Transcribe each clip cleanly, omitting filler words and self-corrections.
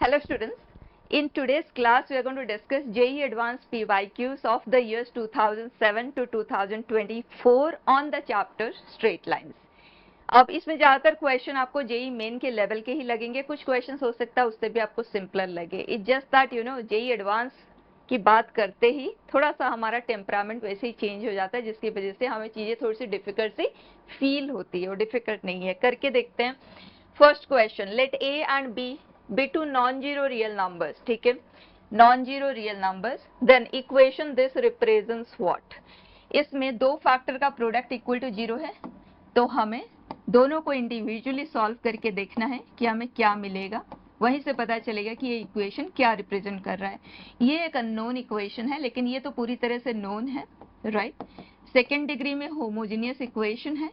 Hello students, in today's class we are going to discuss JEE Advanced PYQs of the years 2007 to 2024 on the chapter straight lines. अब इसमें ज़्यादातर question आपको JEE main के level के ही लगेंगे, कुछ question हो सकता है उससे भी आपको सिंपलर लगे. It just that JEE advance की बात करते ही थोड़ा सा हमारा टेम्परामेंट वैसे ही चेंज हो जाता है, जिसकी वजह से हमें चीज़ें थोड़ी सी डिफिकल्ट सी फील होती है. और डिफिकल्ट नहीं है, करके देखते हैं. First question, let a and b be two non-zero real numbers. ठीक है, non-zero real numbers, then equation this represents what. इसमें दो फैक्टर का प्रोडक्ट इक्वल टू जीरो है, तो हमें दोनों को इंडिविजुअली सॉल्व करके देखना है कि हमें क्या मिलेगा. वहीं से पता चलेगा कि ये इक्वेशन क्या रिप्रेजेंट कर रहा है. ये एक अननोन इक्वेशन है, लेकिन ये तो पूरी तरह से नोन है, राइट. सेकेंड डिग्री में होमोजीनियस इक्वेशन है.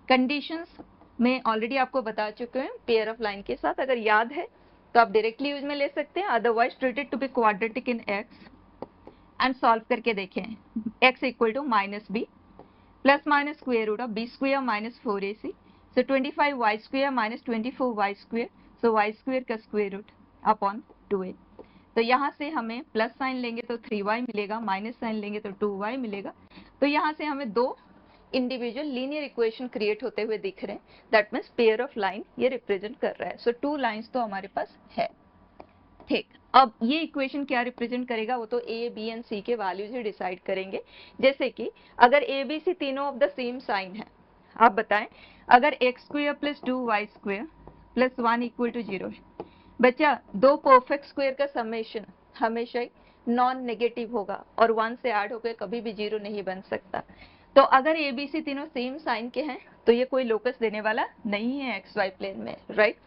कंडीशंस में ऑलरेडी आपको बता चुके हैं पेयर ऑफ लाइन के साथ, अगर याद है तो आप डायरेक्टली यूज में ले सकते हैं. Otherwise treated to be quadratic in x and solve करके देखें. X equal to minus b plus minus square root of b square minus 4ac, so 25y square minus 24y square, so y square का square root upon 2a. तो यहाँ से हमें plus sign लेंगे तो 3y मिलेगा, माइनस साइन लेंगे तो 2y मिलेगा. तो यहाँ से हमें दो इंडिविजुअल लीनियर इक्वेशन क्रिएट होते हुए दिख रहे हैं. That means pair of line ये रिप्रेजेंट कर रहा है. सो टू लाइंस तो हमारे पास है. ठीक, अब ये इक्वेशन क्या रिप्रेजेंट करेगा वो तो ए बी एंड सी के वैल्यूज ही डिसाइड करेंगे. जैसे कि अगर ए बी सी तीनों ऑफ द सेम साइन है, आप बताएं अगर x square plus 2y square plus 1 equal to 0 है, बच्चा दो परफेक्ट स्क्वायर का समेशन हमेशा ही नॉन नेगेटिव होगा और 1 से ऐड होकर कभी भी 0 नहीं बन सकता. तो अगर ए बी सी तीनों सेम साइन के हैं तो ये कोई लोकस देने वाला नहीं है एक्स वाई प्लेन में, राइट.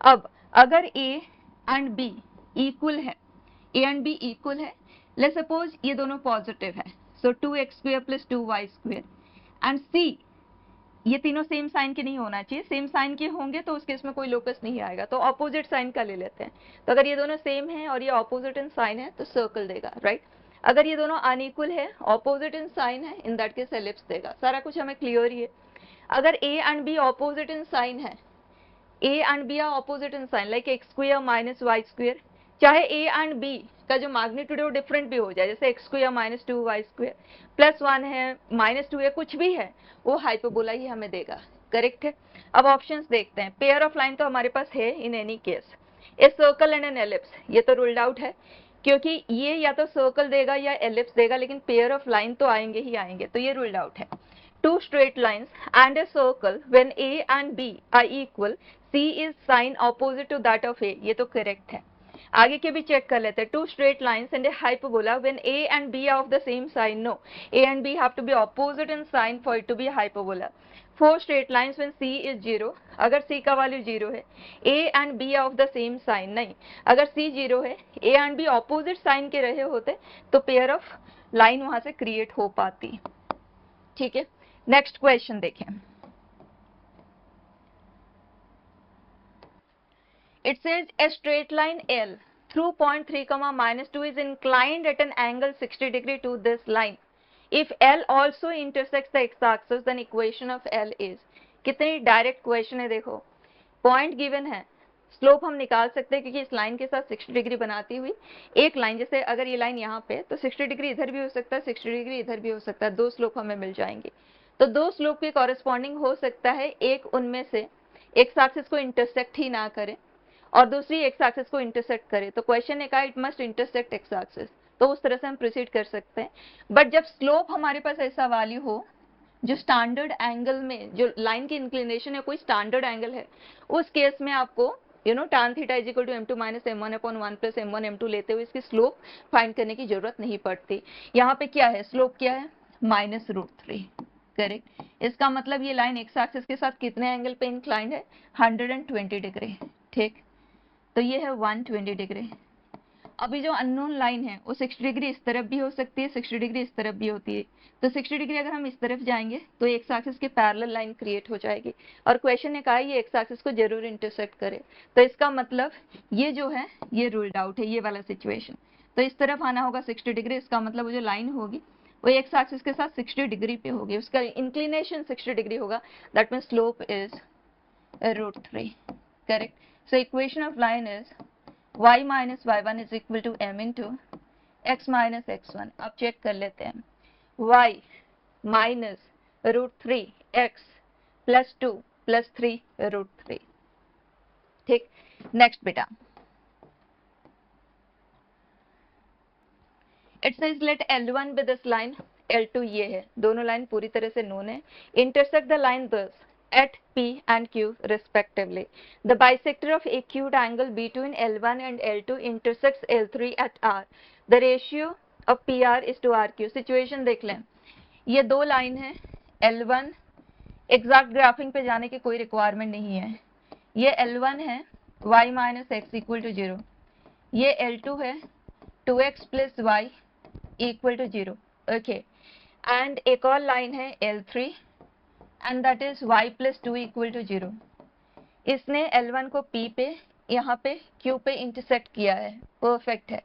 अब अगर ए एंड बी इक्वल है, ए एंड बी इक्वल है, लेट्स सपोज ये दोनों पॉजिटिव है, so 2x square plus 2y square and c ये तीनों सेम साइन के नहीं होना चाहिए. सेम साइन के होंगे तो उस केस में कोई लोकस नहीं आएगा, तो ऑपोजिट साइन का ले लेते हैं. तो अगर ये दोनों सेम है और ये ऑपोजिट इन साइन है तो सर्कल देगा, राइट. अगर ये दोनों अनइक्वल है, ऑपोजिट इन साइन है, इन दैट केस एलिप्स देगा. सारा कुछ हमें क्लियर ही है. अगर a and B opposite in sign है, ए and B are opposite in sign like x square minus y square, चाहे ए एंड बी का जो मैग्नीट्यूड है वो डिफरेंट भी हो जाए, जैसे x square minus 2y square plus 1 है माइनस 2 है, कुछ भी है, वो हाइपरबोला ही हमें देगा. करेक्ट है. अब ऑप्शंस देखते हैं. पेयर ऑफ लाइन तो हमारे पास है in any case. A circle and an ellipse, ये तो रूल्ड आउट है क्योंकि ये या तो सर्कल देगा या एलिप्स देगा, लेकिन पेयर ऑफ लाइन तो आएंगे ही आएंगे, तो ये रूल्ड आउट है. Two straight lines and a circle when A and B are equal, c is sign opposite to that of a, ये तो करेक्ट है. आगे के भी चेक कर लेते हैं. Two straight lines and a hyperbola when A and B are of the same sign, no, A and B have to be opposite in sign for it to be hyperbola. Four straight lines when C is 0, अगर C का value 0 है, ए and B are of the same sign, नहीं, अगर C 0 है, ए and B opposite sign के रहे होते तो पेयर ऑफ लाइन वहां से क्रिएट हो पाती. ठीक है, नेक्स्ट क्वेश्चन देखें. It says a straight line L through point 3 comma minus 2 is inclined at an angle 60 degree to this line. If L also intersects the x-axis, then equation of L is. कितनी direct question है, देखो point given है, slope हम निकाल सकते हैं क्योंकि इस लाइन के साथ 60 डिग्री बनाती हुई एक लाइन, जैसे अगर ये लाइन यहाँ पे तो 60 डिग्री इधर भी हो सकता है, 60 डिग्री इधर भी हो सकता है, दो स्लोप हमें मिल जाएंगे. तो दो स्लोप के कॉरेस्पॉन्डिंग हो सकता है एक उनमें से एक्स एक्सिस को इंटरसेक्ट ही ना करे और दूसरी एक्स एक्सिस को इंटरसेक्ट करे. तो क्वेश्चन ने कहा it must intersect x axis, तो उस तरह से हम प्रोसीड कर सकते हैं. बट जब स्लोप हमारे पास ऐसा वैल्यू हो जो स्टैंडर्ड एंगल में, जो लाइन की इंक्लिनेशन है कोई स्टैंडर्ड एंगल है, उस केस में आपको tan theta is equal to m2 minus m1 upon 1 plus m1 m2 लेते हुए इसकी स्लोप फाइंड करने की जरूरत नहीं पड़ती. यहाँ पे क्या है, स्लोप क्या है, -√3. करेक्ट. इसका मतलब ये लाइन एक्स एक्सिस के साथ कितने एंगल पे इंक्लाइंड है, 120 डिग्री. ठीक, तो ये है 120 डिग्री. अभी जो अननोन लाइन है वो 60 डिग्री इस तरफ भी हो सकती है, 60 डिग्री इस तरफ भी होती है. तो 60 डिग्री अगर हम इस तरफ जाएंगे तो एक्स एक्सिस के पैरेलल लाइन क्रिएट हो जाएगी और क्वेश्चन ने कहा ये एक्स एक्सिस को जरूर इंटरसेक्ट करे. तो इसका मतलब ये जो है ये रूल्ड आउट है, ये वाला सिचुएशन. तो इस तरफ आना होगा 60 डिग्री, इसका मतलब वो जो लाइन होगी वो एक्स एक्सिस के साथ 60 डिग्री पे होगी, उसका इंक्लिनेशन 60 डिग्री होगा. That means slope is √3. Correct. So equation of line is y minus y1 is equal to m into x minus x1। अब चेक कर लेते हैं, y minus √3x plus 2 plus 3 √3। ठीक, नेक्स्ट बेटा, it says late L1 with this line, L2 ये है, दोनों line पूरी तरह से नोन है, intersect the line this at P and Q respectively. The bisector of acute angle between L1 and L2 intersects L3 at R. The ratio of PR is to RQ. Situation देख लें, ये दो line है, L1 exact graphic पे जाने की कोई requirement नहीं है, ये L1 है y minus x equal to 0, ये L2 है 2x plus y equal to 0। Okay, and एक और लाइन है L3 and that is y plus 2 equal to 0। इसने L1 को P पे, यहाँ पे Q पे इंटरसेक्ट किया है, परफेक्ट है।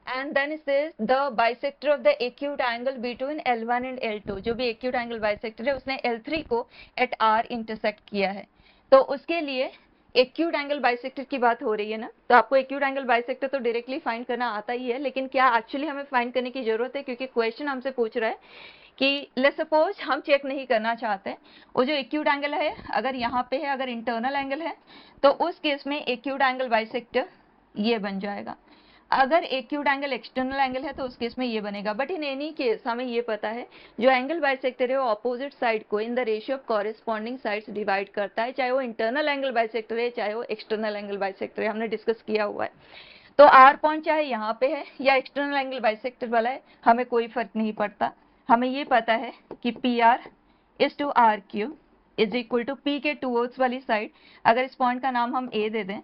And then it says the bisector of the acute angle between L1 and L2, जो भी एक्यूट एंगल बाइसेक्टर है उसने L3 को एट R इंटरसेक्ट किया है। तो उसके लिए एक्यूट एंगल बाइसेक्टर की बात हो रही है ना, तो आपको एक्यूट एंगल बाइसेक्टर तो डायरेक्टली फाइंड करना आता ही है, लेकिन क्या एक्चुअली हमें फाइंड करने की जरूरत है, क्योंकि क्वेश्चन हमसे पूछ रहा है कि लेट्स सपोज हम चेक नहीं करना चाहते, वो जो एक्यूट एंगल है अगर यहाँ पे है, अगर इंटरनल एंगल है, तो उस केस में एक्यूट एंगल बाइसेक्टर ये बन जाएगा। अगर एक्यूट एंगल एक्सटर्नल एंगल है तो उस केस में ये बनेगा। बट इन एनी केस हमें ये पता है जो एंगल बाइसेक्टर है वो ऑपोजिट साइड को in the ratio of corresponding sides divide करता है, चाहे वो इंटरनल एंगल बाइसेक्टर है चाहे वो एक्सटर्नल एंगल बाइसेक्टर है, हमने डिस्कस किया हुआ है। तो आर पॉइंट चाहे यहाँ पे है या एक्सटर्नल एंगल बाइसेक्टर वाला है, हमें कोई फर्क नहीं पड़ता। हमें ये पता है कि p r is to r q is equal to p के टूवर्ड्स वाली साइड, अगर इस पॉइंट का नाम हम ए दे दें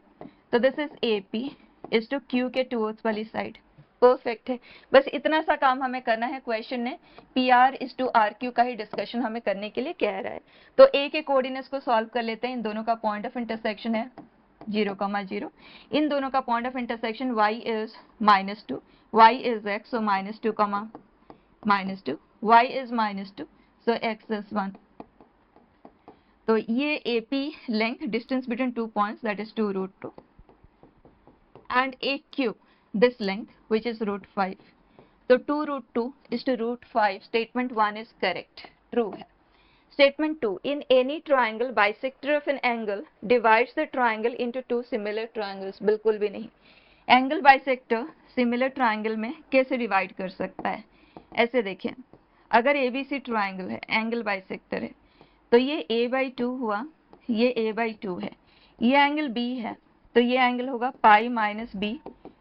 तो this is a p is to q के टूवर्ड्स वाली साइड, परफेक्ट है। बस इतना सा काम हमें करना है, क्वेश्चन ने p r is to r q का ही डिस्कशन हमें करने के लिए कह रहा है। तो ए के कोऑर्डिनेट्स को सॉल्व कर लेते हैं, इन दोनों का पॉइंट ऑफ इंटरसेक्शन है 0,0, इन दोनों का point of intersection y is -2, y is x, so -2, -2, y is -2, so x is 1। तो ये AP length, distance between two points, that is 2√2, and AQ this length which is √5. So 2√2 is to √5. Statement 1 is correct, true है। Statement 2, in any triangle bisector of an angle divides the triangle into two similar triangles, बिल्कुल भी नहीं। Angle bisector similar triangle में कैसे divide कर सकता है, ऐसे देखें, अगर ABC ट्राइंगल है, एंगल बाइसेक्टर है, तो ये a/2 हुआ, ये a/2 है, ये एंगल B है, तो ये एंगल होगा pi minus b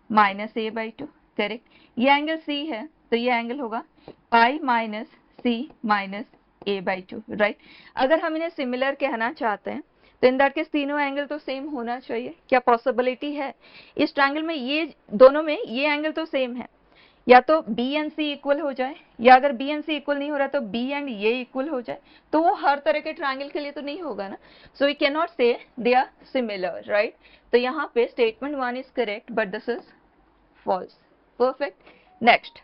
minus a/2, correct. ये एंगल C है, तो ये एंगल होगा pi minus C minus a/2, right. अगर हम इन्हें सिमिलर कहना चाहते हैं तो इन दैट केस तीनों एंगल तो सेम होना चाहिए। क्या पॉसिबिलिटी है इस ट्रायंगल में, ये दोनों में ये एंगल तो सेम है, या तो B एंड C इक्वल हो जाए, या अगर B एंड C इक्वल नहीं हो रहा तो B एंड ये इक्वल हो जाए, तो वो हर तरह के ट्रायंगल के लिए तो नहीं होगा ना। सो वी कैन नॉट से दे आर सिमिलर, राइट। तो यहाँ पे statement 1 is correct but this is false, perfect. Next,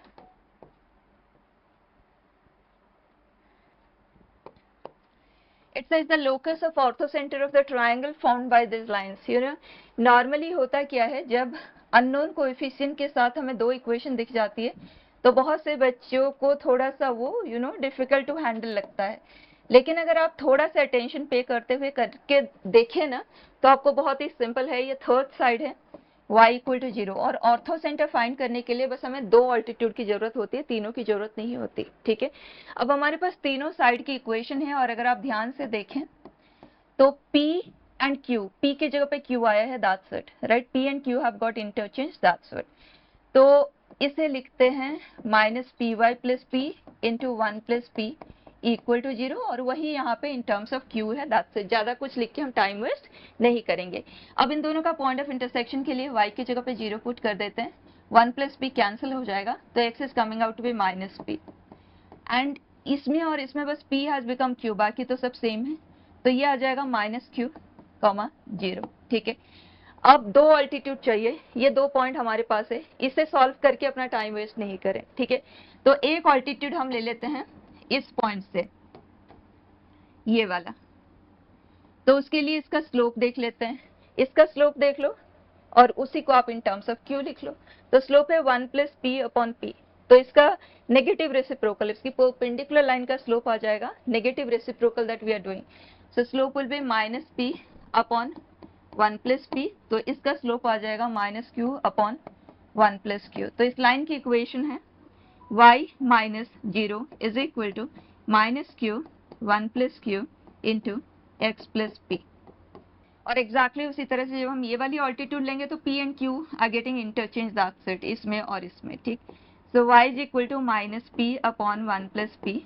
it says the locus of orthocenter of the triangle found by these lines, you know, normally होता क्या है, जब unknown coefficient के साथ हमें दो इक्वेशन दिख जाती है तो बहुत से बच्चों को थोड़ा सा वो डिफिकल्ट टू हैंडल लगता है, लेकिन अगर आप थोड़ा सा अटेंशन पे करते हुए करके देखें ना तो आपको बहुत ही सिंपल है। ये थर्ड साइड है y इक्वल टू 0, और ऑर्थो सेंटर फाइंड करने के लिए बस हमें दो ऑल्टीट्यूड की जरूरत होती है, तीनों की जरूरत नहीं होती, ठीक है। अब हमारे पास तीनों साइड की इक्वेशन है, और अगर आप ध्यान से देखें तो P एंड Q, P की जगह पे Q आया है, that's it, right. P and Q have got interchange, that's it. तो इसे लिखते हैं -py plus p into 1 plus p equal to 0, और वही यहाँ पे इन टर्म्स ऑफ Q है, दैट्स इट। ज्यादा कुछ लिख के हम टाइम वेस्ट नहीं करेंगे। अब इन दोनों का पॉइंट ऑफ इंटरसेक्शन के लिए y की जगह पे 0 पुट कर देते हैं, 1 प्लस p कैंसिल हो जाएगा, तो x is coming out to be -p, and इसमें और इसमें बस p हैज बिकम q, बाकी तो सब सेम है, तो ये आ जाएगा -q, 0, ठीक है। अब दो अल्टीट्यूड चाहिए, ये दो पॉइंट हमारे पास है, इसे सॉल्व करके अपना टाइम वेस्ट नहीं करें, ठीक है। तो एक अल्टीट्यूड हम ले लेते हैं इस पॉइंट से, ये वाला, तो उसके लिए इसका स्लोप देख लेते हैं। इसका स्लोप देख लो, और उसी को आप इन टर्म्स ऑफ क्यू लिख लो। तो स्लोप है 1 प्लस पी अपॉन पी, तो इसका नेगेटिव रेसिप्रोकल, इसकी परपेंडिकुलर लाइन का स्लोप आ जाएगा negative reciprocal that we are doing, so slope will be minus p upon 1 plus p, तो इसका स्लोप आ जाएगा minus q upon 1 plus q. तो इस लाइन की इक्वेशन है y minus 0 is equal to minus q 1 plus q into x plus p. और exactly उसी तरह से जब हम ये वाली ऑल्टीट्यूड लेंगे तो p and q are getting interchange that set इसमें और इसमें, ठीक। So y is equal to minus p upon 1 plus p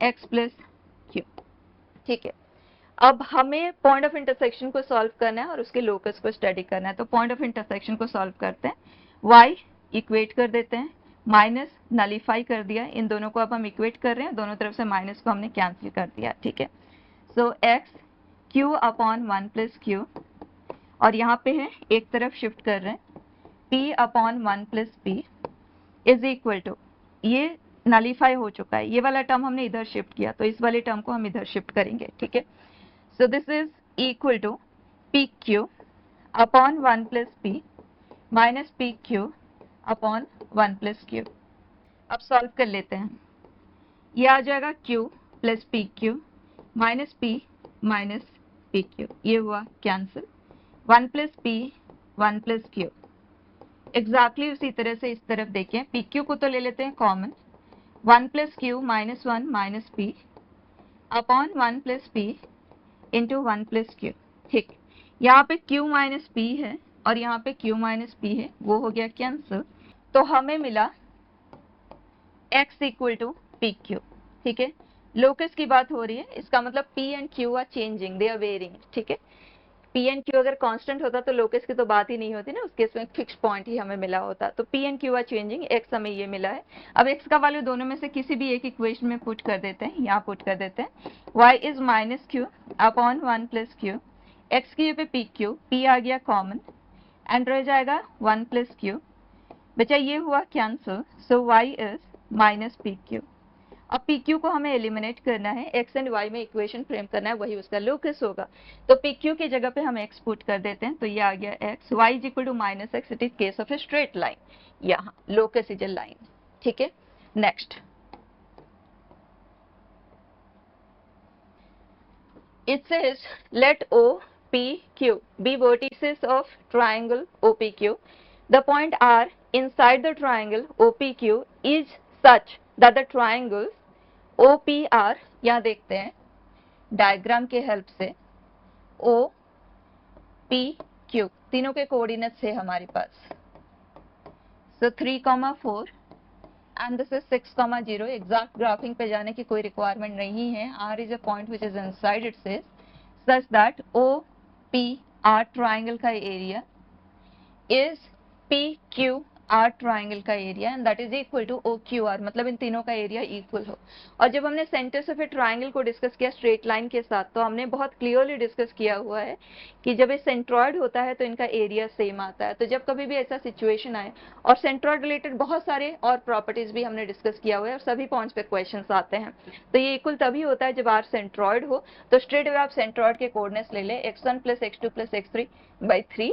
x plus q, ठीक है। अब हमें पॉइंट ऑफ इंटरसेक्शन को सॉल्व करना है और उसके लोकस को स्टडी करना है। तो पॉइंट ऑफ इंटरसेक्शन को सॉल्व करते हैं, y इक्वेट कर देते हैं, माइनस नलीफाई कर दिया, इन दोनों को अब हम इक्वेट कर रहे हैं, दोनों तरफ से माइनस को हमने कैंसिल कर दिया, ठीक है। सो x q upon 1 plus Q, और यहाँ पे है एक तरफ शिफ्ट कर रहे हैं p upon 1 plus p is equal to, ये नलीफाई हो चुका है, ये वाला टर्म हमने इधर शिफ्ट किया, तो इस वाले टर्म को हम इधर शिफ्ट करेंगे, ठीक है। So this is equal to PQ upon 1 plus P minus PQ upon 1 plus Q। अब सॉल्व कर लेते हैं, ये आ जाएगा Q plus PQ minus P minus PQ, ये हुआ cancel, 1 plus P 1 plus Q। Exactly उसी तरह से इस तरफ देखें, PQ को तो ले लेते हैं common, 1 plus Q minus 1 minus P upon 1 plus P into 1 plus Q, ठीक। यहाँ पे q माइनस पी है और यहाँ पे q माइनस पी है, वो हो गया कैंसिल, तो हमें मिला x equal to p q, ठीक है। लोकस की बात हो रही है, इसका मतलब p and q are changing, they are varying, ठीक है। p एंड q अगर कांस्टेंट होता तो लोकस की तो बात ही नहीं होती ना, उस केस में फिक्स पॉइंट ही हमें मिला होता। तो p and q are changing, x हमें ये मिला है। अब x का वैल्यू दोनों में से किसी भी एक इक्वेशन में पुट कर देते हैं, यहाँ पुट कर देते हैं, y is minus q upon 1 plus Q, x की पे पी क्यू, p आ गया कॉमन एंड रह जाएगा 1 प्लस क्यू, बचा ये हुआ cancel, so y is minus P Q. अब PQ को हमें एलिमिनेट करना है, x एंड y में इक्वेशन फ्रेम करना है, वही उसका लोकस होगा। तो PQ की जगह पे हम x पुट कर देते हैं, तो ये आ गया x, y is equal to minus x, it is case of a straight line, यहाँ लोकस इज ए लाइन, ठीक है। Next it says let OPQ be vertices of triangle OPQ. The point R inside the triangle OPQ is such that the triangles OPR, यहाँ देखते हैं diagram के help से, OPQ तीनों के कोऑर्डिनेट्स है हमारे पास, so 3,4 and this is 6,0। Exact graphic पे जाने की कोई रिक्वायरमेंट नहीं है, R is a point which is inside it says such that OPR triangle का एरिया is PQR ट्राइंगल का area and that is equal to OQR, मतलब इन तीनों का एरिया इक्वल हो। और जब हमने सेंटर ऑफ ए ट्राइंगल को डिस्कस किया स्ट्रेट लाइन के साथ, तो हमने बहुत क्लियरली डिस्कस किया हुआ है कि जब ये सेंट्रॉइड होता है तो इनका एरिया सेम आता है। तो जब कभी भी ऐसा सिचुएशन आए, और सेंट्रॉइड रिलेटेड बहुत सारे और प्रॉपर्टीज भी हमने डिस्कस किया हुआ है और सभी पॉइंट्स पे क्वेश्चंस आते हैं, तो ये इक्वल तभी होता है जब आर सेंट्रॉइड हो। तो स्ट्रेट अवे आप सेंट्रॉइड के कोऑर्डिनेट्स ले लें, x1 plus x2 plus x3 by 3,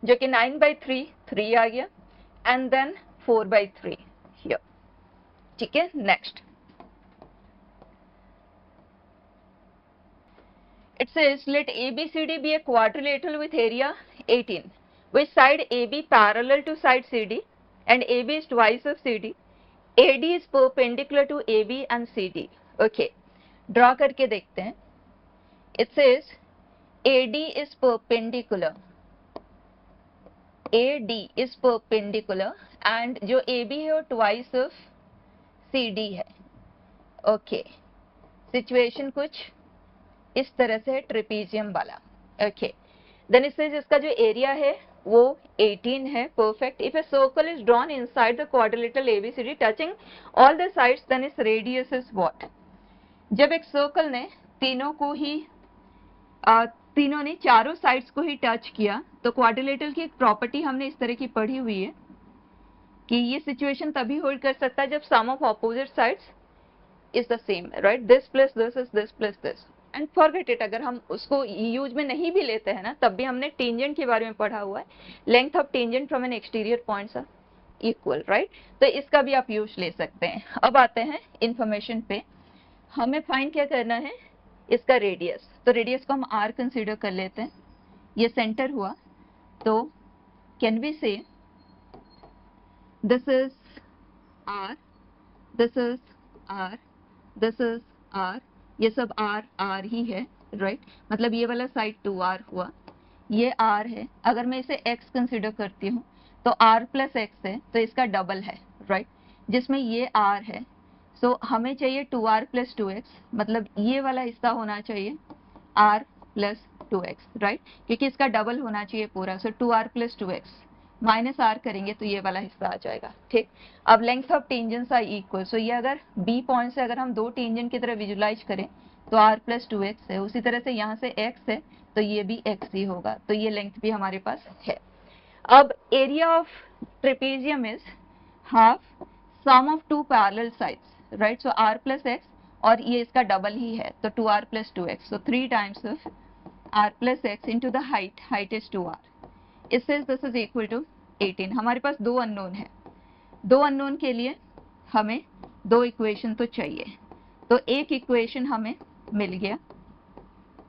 जो कि 9/3 3 आ गया, एंड देन 4/3 हियर, ठीक है। Next it says let ABCD be a quadrilateral with area 18, which side AB parallel to side CD and AB is twice of CD, AD is perpendicular to AB and CD। okay, draw करके देखते हैं। it says AD is perpendicular, AD is perpendicular and जो AB है वो twice of CD है। Okay, situation कुछ इस तरह से है, ट्रेपीजियम वाला। ओके, देन इससे इसका जो एरिया है वो 18 है, perfect. If a circle is drawn inside the quadrilateral ABCD touching all the sides, then its radius is what. जब एक सर्कल ने तीनों को ही तीनों ने चारों साइड्स को ही टच किया, तो क्वाड्रिलेटरल की एक प्रॉपर्टी हमने इस तरह की पढ़ी हुई है कि ये सिचुएशन तभी होल्ड कर सकता है जब sum of opposite sides is the same, right. This plus this is this plus this, and forget it, अगर हम उसको यूज में नहीं भी लेते हैं ना तब भी हमने टेंजेंट के बारे में पढ़ा हुआ है, length of tangent from an exterior points are equal, right. तो इसका भी आप यूज ले सकते हैं। अब आते हैं इंफॉर्मेशन पे, हमें फाइंड क्या करना है, इसका रेडियस। तो रेडियस को हम r कंसीडर कर लेते हैं, ये सेंटर हुआ, तो कैन वी से this is r, this is r, this is r, ये सब r r ही है, राइट मतलब ये वाला साइड 2r हुआ, ये r है। अगर मैं इसे x कंसीडर करती हूँ तो r प्लस x है, तो इसका डबल है, राइट जिसमें ये r है। सो हमें चाहिए 2r प्लस 2x, मतलब ये वाला हिस्सा होना चाहिए r प्लस 2x, राइट क्योंकि इसका डबल होना चाहिए पूरा। सो 2r plus 2x minus r करेंगे तो ये वाला हिस्सा आ जाएगा, ठीक। अब length of tangents are equal, so ये अगर b पॉइंट से अगर हम दो टेंजेंट की तरह विजुलाइज करें तो r प्लस 2x है, उसी तरह से यहाँ से x है तो ये भी x ही होगा, तो ये लेंथ भी हमारे पास है। अब area of trapezium is half sum of two parallel sides, right so r plus x और ये इसका डबल ही है तो 2r plus 2x, so 3 times of r plus x into the height is 2r, it says this is equal to 18। हमारे पास दो unknown है, दो अननोन के लिए हमें दो इक्वेशन तो चाहिए, तो एक इक्वेशन हमें मिल गया,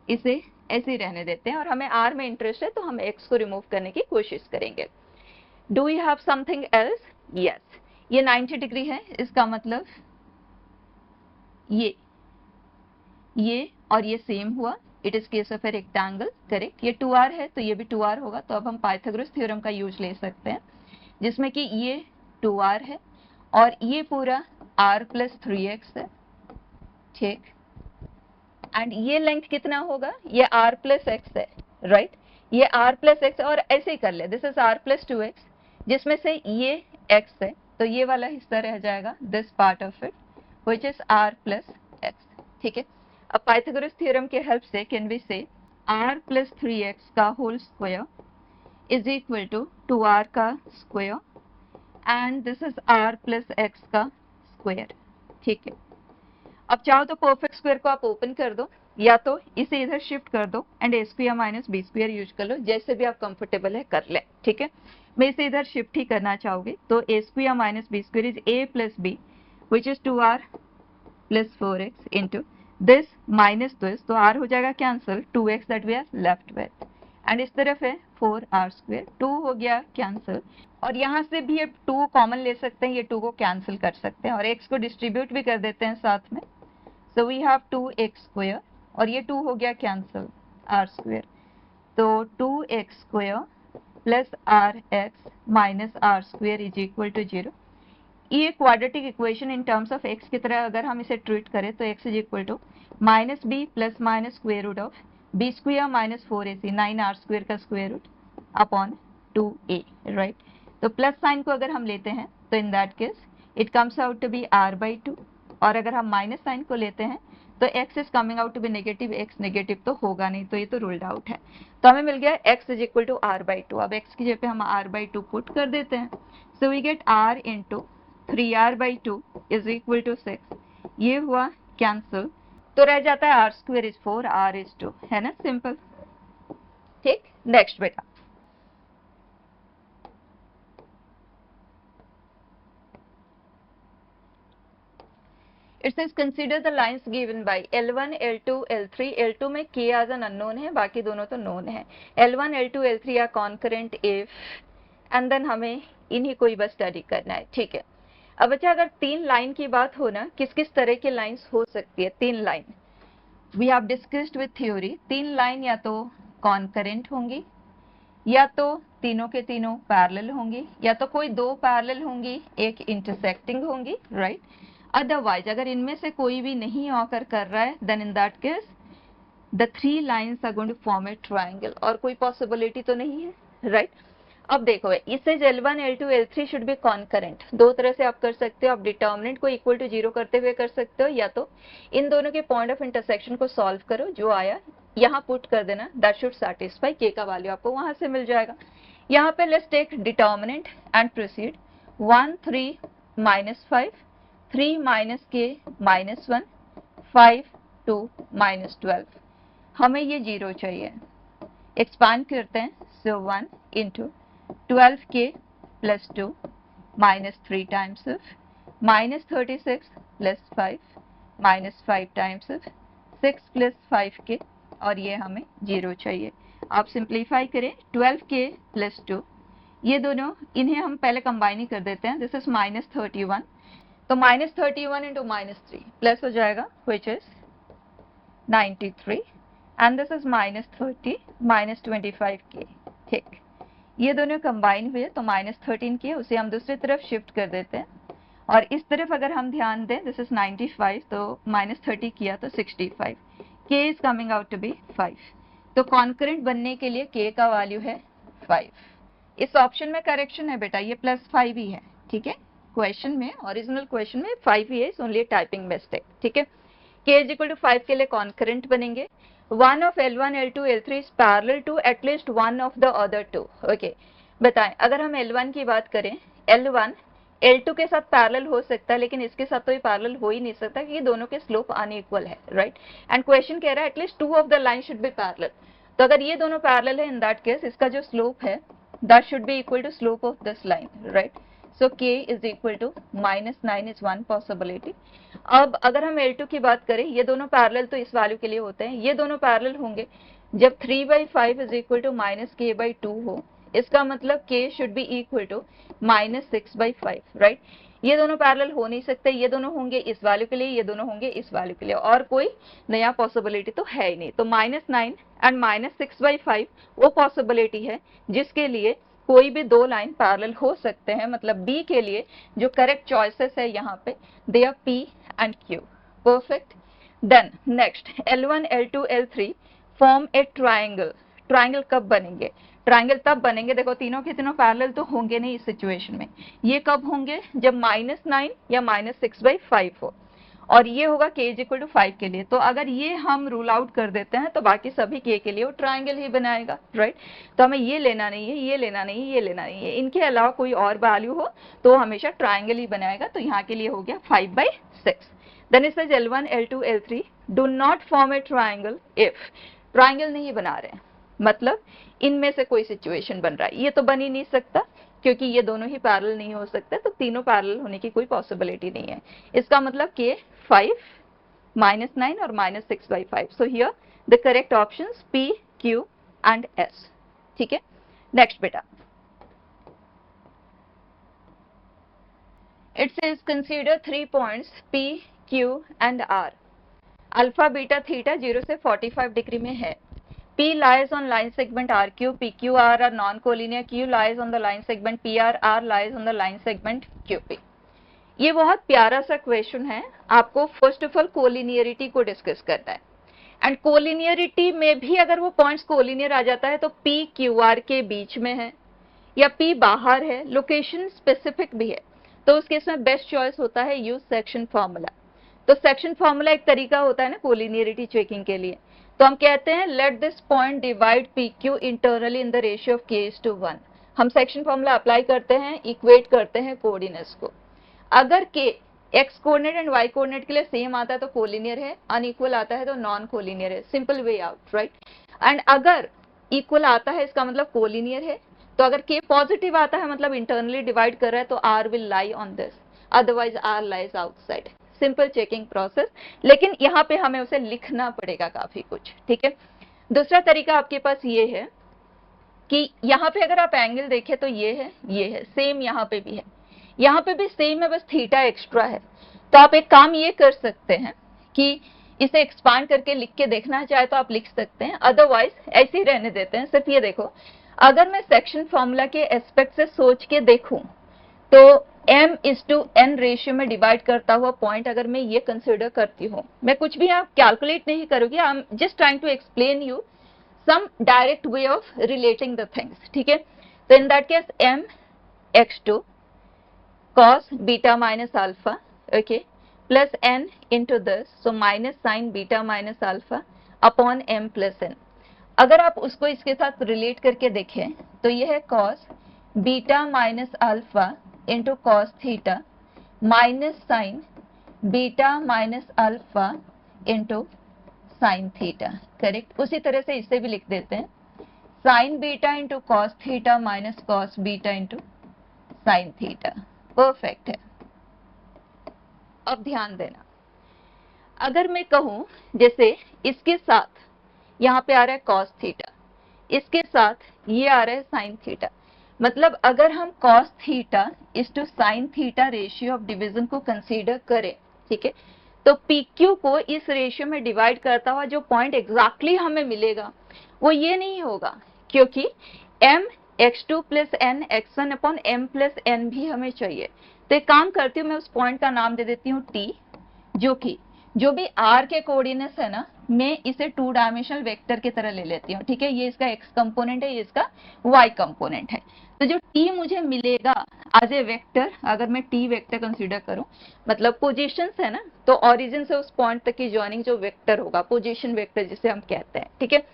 इसे ऐसे ही रहने देते हैं और हमें r में इंटरेस्ट है तो हम x को रिमूव करने की कोशिश करेंगे। Do you have something else? Yes, ये 90 डिग्री है, इसका मतलब ये और ये सेम हुआ, it is case of a rectangle, correct. ये 2r है तो ये भी 2r होगा, तो अब हम पाइथागोरस थ्योरम का यूज ले सकते हैं जिसमें कि ये 2r है और ये पूरा r प्लस 3x है, ठीक। एंड ये लेंथ कितना होगा, ये r प्लस x है, राइट ये r प्लस x और ऐसे ही कर ले, this is r plus 2x जिसमें से ये x है तो ये वाला हिस्सा रह जाएगा, this part of it which is r plus x, ठीक है। अब पाइथागोरस थ्योरम के हेल्प से can we say r plus 3x का whole square is equal to 2r का square and this is r plus x का square, ठीक है। अब चाहो तो परफेक्ट स्क्वायर को आप ओपन कर दो या तो इसे इधर शिफ्ट कर दो and a square minus b square use कर लो, जैसे भी आप कंफर्टेबल है कर ले, ठीक है। मैं इसे इधर शिफ्ट ही करना चाहूंगी तो a square minus b square is a plus b which is 2r plus 4x into this minus this, तो r हो जाएगा cancel, 2x that we are left with and इस तरफ है 4r स्क्वायर, 2 हो गया कैंसिल और यहाँ से भी ये 2 कॉमन ले सकते हैं, ये 2 को कैंसिल कर सकते हैं और x को डिस्ट्रीब्यूट भी कर देते हैं साथ में, सो वी हैव 2x स्क्वायर और ये 2 हो गया कैंसिल r स्क्वायर, तो 2x square plus rx minus r square is equal to 0। ये quadratic equation in terms of x की तरह अगर हम इसे ट्रीट करें तो x is equal to minus b plus minus square root of b square minus 4ac 9r square का square root upon 2a, right. तो प्लस साइन को अगर हम लेते हैं तो in that case it comes out to be r by 2 और अगर हम माइनस साइन को लेते हैं तो x is coming out to be negative, x negative तो होगा नहीं, तो ये तो रूल्ड आउट है। तो हमें मिल गया x is equal to r by 2, अब x की जगह पे हम r बाई 2 पुट कर देते हैं, so we get r into 3r by 2 is equal to 6, ये हुआ कैंसिल, तो रह जाता है r square is 4, r is 2, है ना, सिंपल, ठीक। नेक्स्ट बेटा, it says consider the lines given by L1, L2, L3, L2 में K as an unknown है, बाकी दोनों तो known है, L1, L2, L3 are concurrent if and then हमें इन्हीं को ही बस स्टडी करना है, ठीक है। अब बच्चा अगर 3 लाइन की बात हो ना, किस किस तरह की लाइंस हो सकती है, 3 line we have discussed with theory, 3 line या तो कॉन्करेंट होंगी या तो तीनों के तीनों पैरेलल होंगी या तो कोई 2 पैरेलल होंगी, एक इंटरसेक्टिंग होंगी, राइट। अदरवाइज अगर इनमें से कोई भी नहीं ऑकर कर रहा है then in that case the 3 lines are going to form a triangle, और कोई पॉसिबिलिटी तो नहीं है, राइट। अब देखो इससे L1, L2, L3 should be concurrent, दो तरह से आप कर सकते हो, आप डिटर्मिनेंट को इक्वल टू 0 करते हुए कर सकते हो या तो इन दोनों के पॉइंट ऑफ इंटरसेक्शन को सॉल्व करो, जो आया यहाँ पुट कर देना, दैट शुड सैटिस्फाई, k का वैल्यू आपको वहां से मिल जाएगा। यहाँ पे let's take determinant and proceed, 1 3 -5 3 - k -1 5 2 minus 12, हमें ये 0 चाहिए। एक्सपांड करते हैं, so 1 into 12k plus 2 minus 3 times of minus 36 plus 5 minus 5 times of 6 plus 5k, और ये हमें 0 चाहिए। आप सिंप्लीफाई करें, 12k प्लस 2, ये दोनों इन्हें हम पहले कंबाइन ही कर देते हैं, दिस इज माइनस 31, तो माइनस 31 इंटू माइनस 3 प्लस हो जाएगा which is 93, and this is minus 30 minus 25k। ठीक, ये दोनों कंबाइन हुए तो माइनस 13k, उसे हम दूसरी तरफ शिफ्ट कर देते हैं, और इस तरफ अगर हम ध्यान दें, दिस इज 95, तो माइनस 30 किया तो 65, k is coming out to be 5, तो कॉन्करेंट बनने के लिए k का वैल्यू है 5। इस ऑप्शन में करेक्शन है बेटा, ये प्लस 5 ही है, ठीक है। क्वेश्चन में, ओरिजिनल क्वेश्चन में 5 ही है, इट्स ओनली टाइपिंग मिस्टेक, ठीक है। k इज इक्वल टू 5 के लिए कॉन्करेंट बनेंगे, one of L1, L2, L3 is parallel to at least one of the other two. Okay, बताएं, अगर हम L1 की बात करें, L1 L2 के साथ पैरेलल हो सकता है, लेकिन इसके साथ तो ये पैरेलल हो ही नहीं सकता क्योंकि दोनों के स्लोप अनइक्वल है, राइट। एंड क्वेश्चन कह रहा है at least 2 of the line should be parallel, तो अगर ये दोनों पैरेलल है, इन दैट केस इसका जो स्लोप है that should be equal to slope of this line, right. So k is equal to -9 is one possibility. अब अगर हम L2 की बात करें, ये दोनों पैरेलल तो इस वैल्यू के लिए होते हैं, ये दोनों पैरेलल होंगे जब 3/5 इज इक्वल टू -k/2 हो, इसका मतलब k should be equal to -6/5, right. ये दोनों पैरेलल हो नहीं सकते, ये दोनों होंगे इस वैल्यू के लिए, ये दोनों होंगे इस वैल्यू के लिए, और कोई नया पॉसिबिलिटी तो है ही नहीं। तो -9 एंड -6/5 वो पॉसिबिलिटी है जिसके लिए कोई भी दो लाइन पैरेलल हो सकते हैं, मतलब B के लिए जो करेक्ट चॉइसेस है यहाँ पे, they are P and Q, perfect। Then next L1, L2, L3 form a triangle। Triangle कब बनेंगे? ट्राइंगल तब बनेंगे, देखो तीनों के तीनों पैरेलल तो होंगे नहीं इस सिचुएशन में, ये कब होंगे जब -9 या -6/5 हो, और ये होगा k इज इक्वल टू 5 के लिए। तो अगर ये हम रूल आउट कर देते हैं तो बाकी सभी k के लिए वो ट्राइंगल ही बनाएगा, राइट। तो हमें ये लेना नहीं है, ये लेना नहीं है, ये लेना नहीं है, इनके अलावा कोई और वैल्यू हो तो हमेशा ट्राइंगल ही बनाएगा। तो यहाँ के लिए हो गया 5/6। Then it says L1, L2, L3 do not form a triangle if, triangle नहीं बना रहे हैं मतलब इनमें से कोई सिचुएशन बन रहा है, ये तो बन ही नहीं सकता क्योंकि ये दोनों ही पैरेलल नहीं हो सकते, तो तीनों पैरेलल होने की कोई पॉसिबिलिटी नहीं है। इसका मतलब k 5, -9 और -6/5। So here the correct options P, Q and S, ठीक है। नेक्स्ट बेटा, it says consider 3 points P, Q and R। Alpha, beta, theta 0 से 45 डिग्री में है। P lies on line segment RQ, PQR are non-collinear, Q lies on the line segment PR, R lies on the line segment QP। ये बहुत प्यारा सा question है, आपको first of all collinearity को डिस्कस करना है, एंड कोलिनियरिटी में भी अगर वो पॉइंट्स कोलिनियर आ जाता है तो P QR के बीच में है या P बाहर है, लोकेशन स्पेसिफिक भी है, तो उस केस में बेस्ट चॉइस होता है यूज सेक्शन फॉर्मूला। तो सेक्शन फॉर्मूला एक तरीका होता है ना कोलिनियरिटी चेकिंग के लिए, तो हम कहते हैं let this point divide PQ internally in the ratio of k:1। हम सेक्शन फॉर्मूला अप्लाई करते हैं, इक्वेट करते हैं कोऑर्डिनेट्स को। अगर k x coordinate and y coordinate के लिए सेम आता है तो कोलिनियर है, अनइक्वल आता है तो नॉन कोलिनियर है, simple way out, right. And अगर इक्वल आता है इसका मतलब कोलिनियर है, तो अगर k पॉजिटिव आता है मतलब इंटरनली डिवाइड कर रहा है तो r will lie on this, otherwise r lies outside. Simple checking process, लेकिन यहाँ पे हमें उसे लिखना पड़ेगा काफी कुछ, ठीक है। दूसरा तरीका आपके पास ये है कि यहाँ पे अगर आप एंगल देखें तो ये है, सेम यहाँ पे भी है, यहाँ पे भी सेम है, बस थीटा एक्स्ट्रा है। तो आप एक काम ये कर सकते हैं कि इसे एक्सपांड करके लिख के देखना चाहे तो आप लिख सकते हैं, अदरवाइज ऐसे ही रहने देते हैं। सिर्फ ये देखो, अगर मैं सेक्शन फॉर्मूला के एस्पेक्ट से सोच के देखूं तो m/n रेशियो में डिवाइड करता हुआ पॉइंट अगर मैं ये कंसिडर करती हूँ, मैं कुछ भी आप कैलकुलेट नहीं करोगे, I am just trying to explain you some direct way of relating the things, ठीक है। तो in that case mx2 cos beta minus alpha, okay, plus n into this, so minus sine beta minus alpha upon m plus n। अगर आप उसको इसके साथ relate करके देखें तो यह है cos beta minus alpha into cos theta minus sine beta minus alpha into sine theta, correct. उसी तरह से इसे भी लिख देते हैं, sign beta into cos theta minus cos beta into sine theta, perfect है। अब ध्यान देना, अगर मैं कहूं जैसे इसके साथ यहाँ पे आ रहा है कॉस थीटा, इसके साथ ये आ रहा है साइन थीटा, मतलब अगर हम cos theta is to sine theta ratio of division को कंसीडर करें, ठीक है, तो PQ को इस रेशियो में डिवाइड करता हुआ जो पॉइंट एग्जैक्टली हमें मिलेगा वो ये नहीं होगा, क्योंकि m x2 plus n x1 upon m plus n भी हमें चाहिए। तो एक काम करती हूँ, मैं उस पॉइंट का नाम दे देती हूँ T, जो कि जो भी r के कोऑर्डिनेट्स है ना, मैं इसे 2 डायमेंशनल वेक्टर की तरह ले लेती हूँ, ठीक है। ये इसका x कंपोनेंट है, ये इसका y कंपोनेंट है। तो जो t मुझे मिलेगा एज ए वेक्टर, अगर मैं t वेक्टर कंसीडर करूं, मतलब पोजीशंस है ना, तो ओरिजिन से उस पॉइंट तक की जॉइनिंग जो वेक्टर होगा, पोजीशन वेक्टर जिसे हम कहते हैं, ठीक है।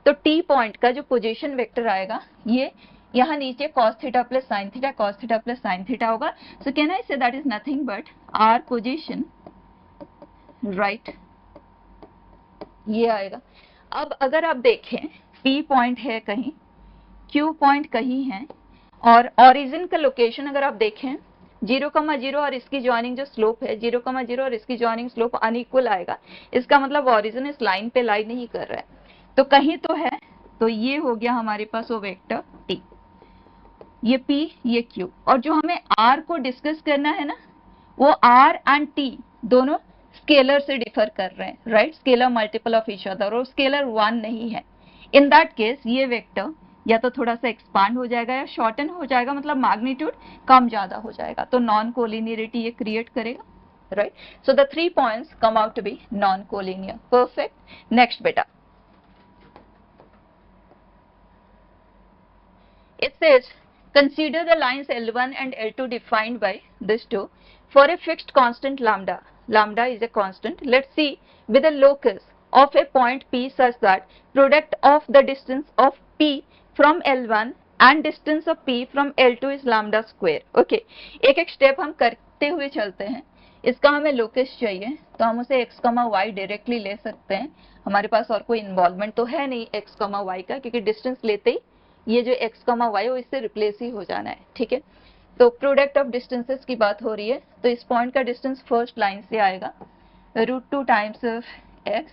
तो t पॉइंट का जो पोजीशन वेक्टर आएगा, ये यहाँ नीचे cos theta plus sine theta, cos theta plus sine theta होगा। So can I say that is nothing but r position, right, ये आएगा। अब अगर आप देखें P पॉइंट है कहीं, Q पॉइंट कहीं है, और ओरिजिन का लोकेशन अगर आप देखें 0,0 और इसकी जॉइनिंग जो स्लोप है 0,0 और इसकी जॉइनिंग स्लोप अनइक्वल आएगा, इसका मतलब ओरिजिन इस लाइन पे लाई नहीं कर रहा है, तो कहीं तो है। तो ये हो गया हमारे पास वो वेक्टर T, ये P ये Q, और जो हमें R को डिस्कस करना है ना, वो R एंड T दोनों स्केलर से डिफर कर रहे हैं, right, scalar multiple of each other, और स्केलर 1 नहीं है। इन दैट केस ये वेक्टर या तो थोड़ा सा एक्सपांड हो जाएगा या शॉर्टन हो जाएगा, मतलब मैग्नीट्यूड कम ज्यादा हो जाएगा, तो नॉन कोलिनियरिटी ये क्रिएट करेगा, right. So the 3 points come out to be non collinear, perfect. Next बेटा, it says consider the lines L1 and L2 defined by this two for a fixed constant lambda. Lambda is a constant. Let's see with a locus of a point P such that product of the distance of P from L1 and distance of P from L2 is lambda square. Okay, एक एक step हम करते हुए चलते हैं। इसका हमें locus चाहिए, तो हम उसे x, y डायरेक्टली ले सकते हैं, हमारे पास और कोई इन्वॉल्वमेंट तो है नहीं x, y का, क्योंकि डिस्टेंस लेते ही ये जो x, y हो इससे रिप्लेस ही हो जाना है, ठीक है। तो प्रोडक्ट ऑफ डिस्टेंसेस की बात हो रही है, तो इस पॉइंट का डिस्टेंस फर्स्ट लाइन से आएगा √2 times of x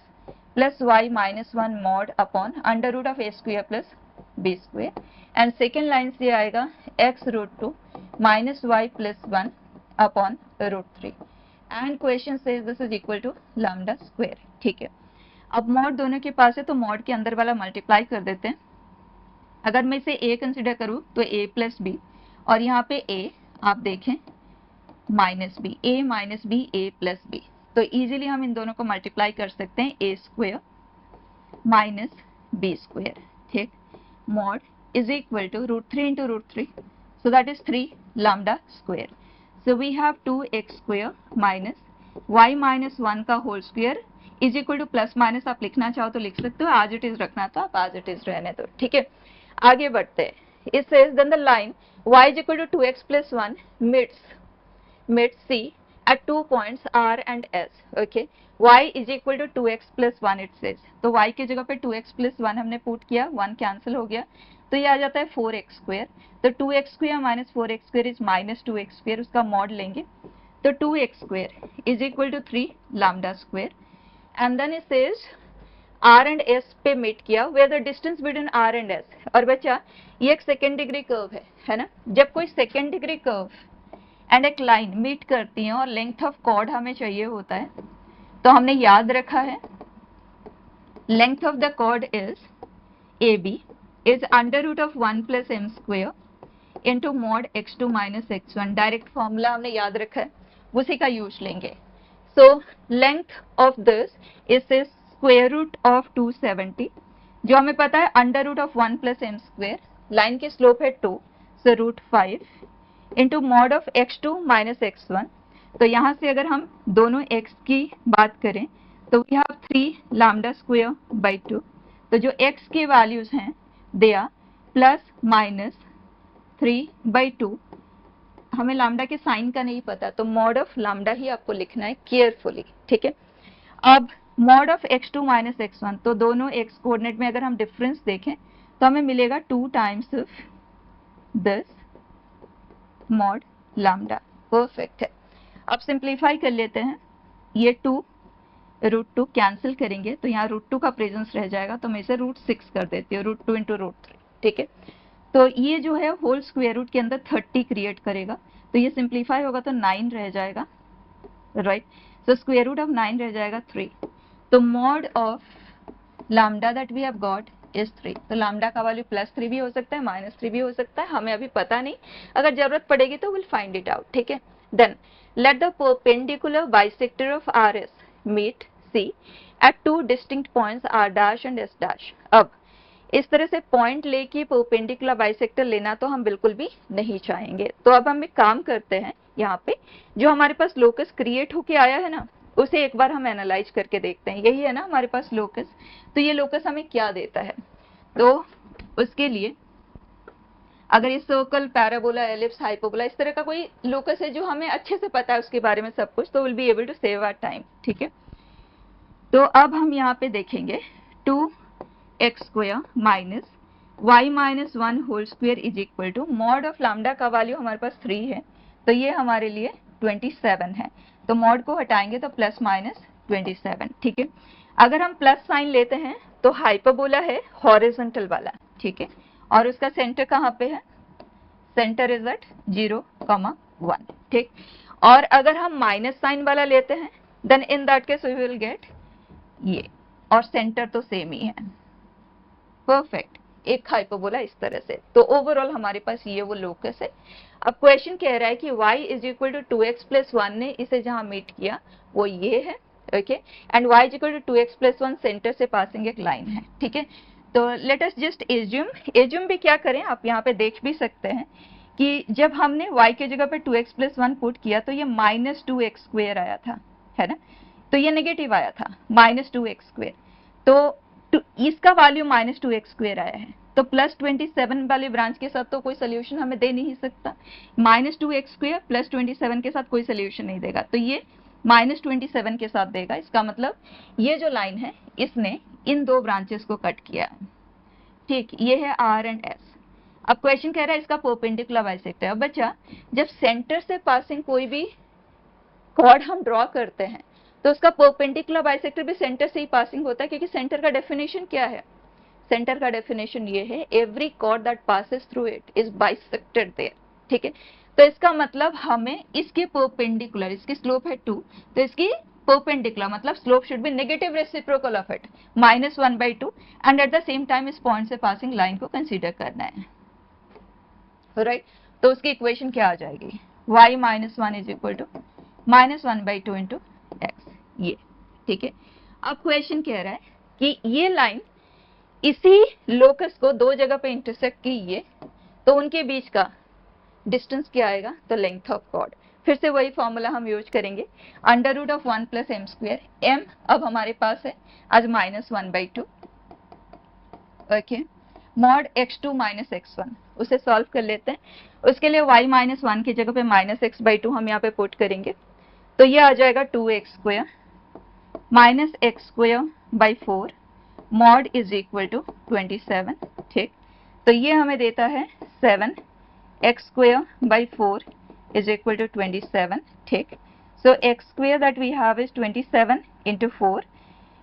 plus y minus 1 mod upon under root of a square plus b square, and second line से आएगा x √2 minus y plus 1 upon √3, and question says this is equal to lambda square, ठीक है। अब mod दोनों के पास है, तो mod के अंदर वाला मल्टीप्लाई कर देते हैं। अगर मैं इसे a कंसिडर करूं तो a प्लस बी, और यहाँ पे a आप देखें minus b, a minus b a plus b, तो इजीली हम इन दोनों को मल्टीप्लाई कर सकते हैं, a square minus b square, ठीक। Mod is equal to √3 into √3, so that is 3 lambda square. So we have 2x square minus y minus 1 का whole square is equal to plus minus, आप लिखना चाहो तो लिख सकते हो, एज इट इज रखना तो आप एज इट इज रहने दो, ठीक है। आगे बढ़ते हैं, it says then the line y is equal to 2x plus 1 meets C at 2 points R and S, okay, y is equal to 2x plus 1 it says, तो y की जगह पे 2x plus 1 हमने पुट किया, 1 cancel हो गया, तो ये आ जाता है 4x स्क्वायर, तो 2x square minus 4x square is minus 2x square, उसका मॉड लेंगे, तो 2x square is equal to 3 lambda square, and then it says R and S पे मीट किया, where the distance between R and S, और बच्चा ये एक second degree curve है ना, जब कोई सेकेंड डिग्री कर्व एंड एक लाइन मीट करती है और लेंथ ऑफ कॉर्ड हमें चाहिए होता है, तो हमने याद रखा है length of the chord is AB is under root of 1 plus m square into mod x2 minus x1, direct formula हमने याद रखा है, उसी का यूज लेंगे। So length of this is square root of 270, जो हमें पता है under root of 1 plus m square, line की स्लोप है 2, so √5 into mod of x2 minus x1, तो यहाँ से अगर हम दोनों x की बात करें तो we have 3 lambda square by 2, तो जो x के वैल्यूज हैं दे आर प्लस माइनस 3/2, हमें लैम्डा के साइन का नहीं पता, तो मॉड ऑफ लैम्डा ही आपको लिखना है केयरफुली, ठीक है। अब mod of x2 minus x1, तो दोनों x कोऑर्डिनेट में अगर हम डिफरेंस देखें तो हमें मिलेगा 2 times of this mod lambda. Perfect है। अब सिंप्लीफाई कर लेते हैं, ये 2 √2 कैंसिल करेंगे तो यहाँ √2 का प्रेजेंस रह जाएगा, तो मैं इसे √6 कर देती हूँ, √2 इंटू √3, ठीक है। तो ये जो है होल स्क्वायर रूट के अंदर 30 क्रिएट करेगा, तो ये सिंप्लीफाई होगा तो 9 रह जाएगा, right. So square root of 9 रह जाएगा 3। तो mod of lambda that we have got is 3। तो लैम्डा का वैल्यू +3 भी हो सकता है, -3 भी हो सकता है, हमें अभी पता नहीं, अगर जरूरत पड़ेगी तो विल फाइंड इट आउट, ठीक है। Then let the perpendicular bisector of R S meet C at 2 distinct points R dash and S dash. अब इस तरह से पॉइंट लेके परपेंडिकुलर बाइसेक्टर लेना तो हम बिल्कुल भी नहीं चाहेंगे। तो अब हम एक काम करते हैं, यहाँ पे जो हमारे पास लोकस क्रिएट होके आया है ना, उसे एक बार हम एनालाइज करके देखते हैं। यही है ना हमारे पास लोकस, तो ये लोकस हमें क्या देता है। तो उसके लिए अगर ये सर्कल, पैराबोला, एलिप्स, हाइपरबोला, इस तरह का कोई लोकस है जो हमें अच्छे से पता है उसके बारे में सब कुछ, तो will be able to save our time, ठीक है। तो अब हम यहाँ पे देखेंगे 2x² minus y minus 1 whole square is equal to mod of lambda का वैल्यू हमारे पास 3 है, तो ये हमारे लिए 27 है। तो मॉड को हटाएंगे तो प्लस माइनस 27, ठीक है। अगर हम प्लस साइन लेते हैं तो हाइपरबोला है हॉरिजॉन्टल वाला, ठीक है, और उसका सेंटर कहाँ पे है, सेंटर इज एट 0,1, ठीक। और अगर हम माइनस साइन वाला लेते हैं then in that case we will get ये, और सेंटर तो सेम ही है, परफेक्ट, एक हाइपरबोला इस तरह से। तो ओवरऑल हमारे पास ये वो लोकस है। अब क्वेश्चन कह रहा है कि y is equal to 2x plus 1 ने इसे जहां मीट किया वो ये है, okay, and y is equal to 2x plus 1 centre से पासिंग एक लाइन है, ठीक है। तो लेट अस जस्ट एज्यूम भी क्या करें, आप यहाँ पे देख भी सकते हैं कि जब हमने y के जगह पे 2x प्लस 1 पुट किया तो ये -2x² आया था, है ना। तो ये नेगेटिव आया था, -2x²। तो इसका वैल्यू -2x² आया है, तो +27 वाले ब्रांच के साथ तो कोई सोल्यूशन हमें दे नहीं सकता। -2x² +27 के साथ कोई सोल्यूशन नहीं देगा, तो ये -27 के साथ देगा। इसका मतलब ये जो लाइन है इसने इन दो ब्रांचेस को कट किया, ठीक। ये है R एंड S। अब क्वेश्चन कह रहा है इसका परपेंडिकुलर बाइसेक्टर। अब बच्चा, जब सेंटर से पासिंग कोई भी कॉर्ड हम ड्रॉ करते हैं तो उसका परपेंडिकुलर बाइसेक्टर भी सेंटर से ही पासिंग होता है, क्योंकि सेंटर का डेफिनेशन क्या है, सेंटर का डेफिनेशन ये है every chord that passes through it is bisected there, ठीक है। तो इसका मतलब हमें इसके परपेंडिकुलर, इसकी स्लोप है 2, तो इसकी परपेंडिकुलर मतलब slope should be negative reciprocal of it, -1/2, and at the same time इस पॉइंट से पासिंग लाइन को कंसीडर करना है, राइट। तो उसकी इक्वेशन क्या आ जाएगी, y minus 1 is equal to -1/2 into x, ये, ठीक है। अब क्वेश्चन कह रहा है कि ये लाइन इसी लोकस को दो जगह पे इंटरसेक्ट की, ये तो उनके बीच का डिस्टेंस क्या आएगा, तो लेंथ ऑफ कॉर्ड। फिर से वही फॉर्मूला हम यूज करेंगे, √1 + m²। m अब हमारे पास है आज -1/2, okay. Mod x2 minus x1, उसे सॉल्व कर लेते हैं। उसके लिए y माइनस 1 की जगह पे -x/2 हम यहाँ पे पुट करेंगे, तो ये आ जाएगा 2x² -x²/4 mod is equal to 27, ठीक। तो ये हमें देता है 7x²/4 इज इक्वल टू 27, ठीक। So x² that we have is 27 into 4।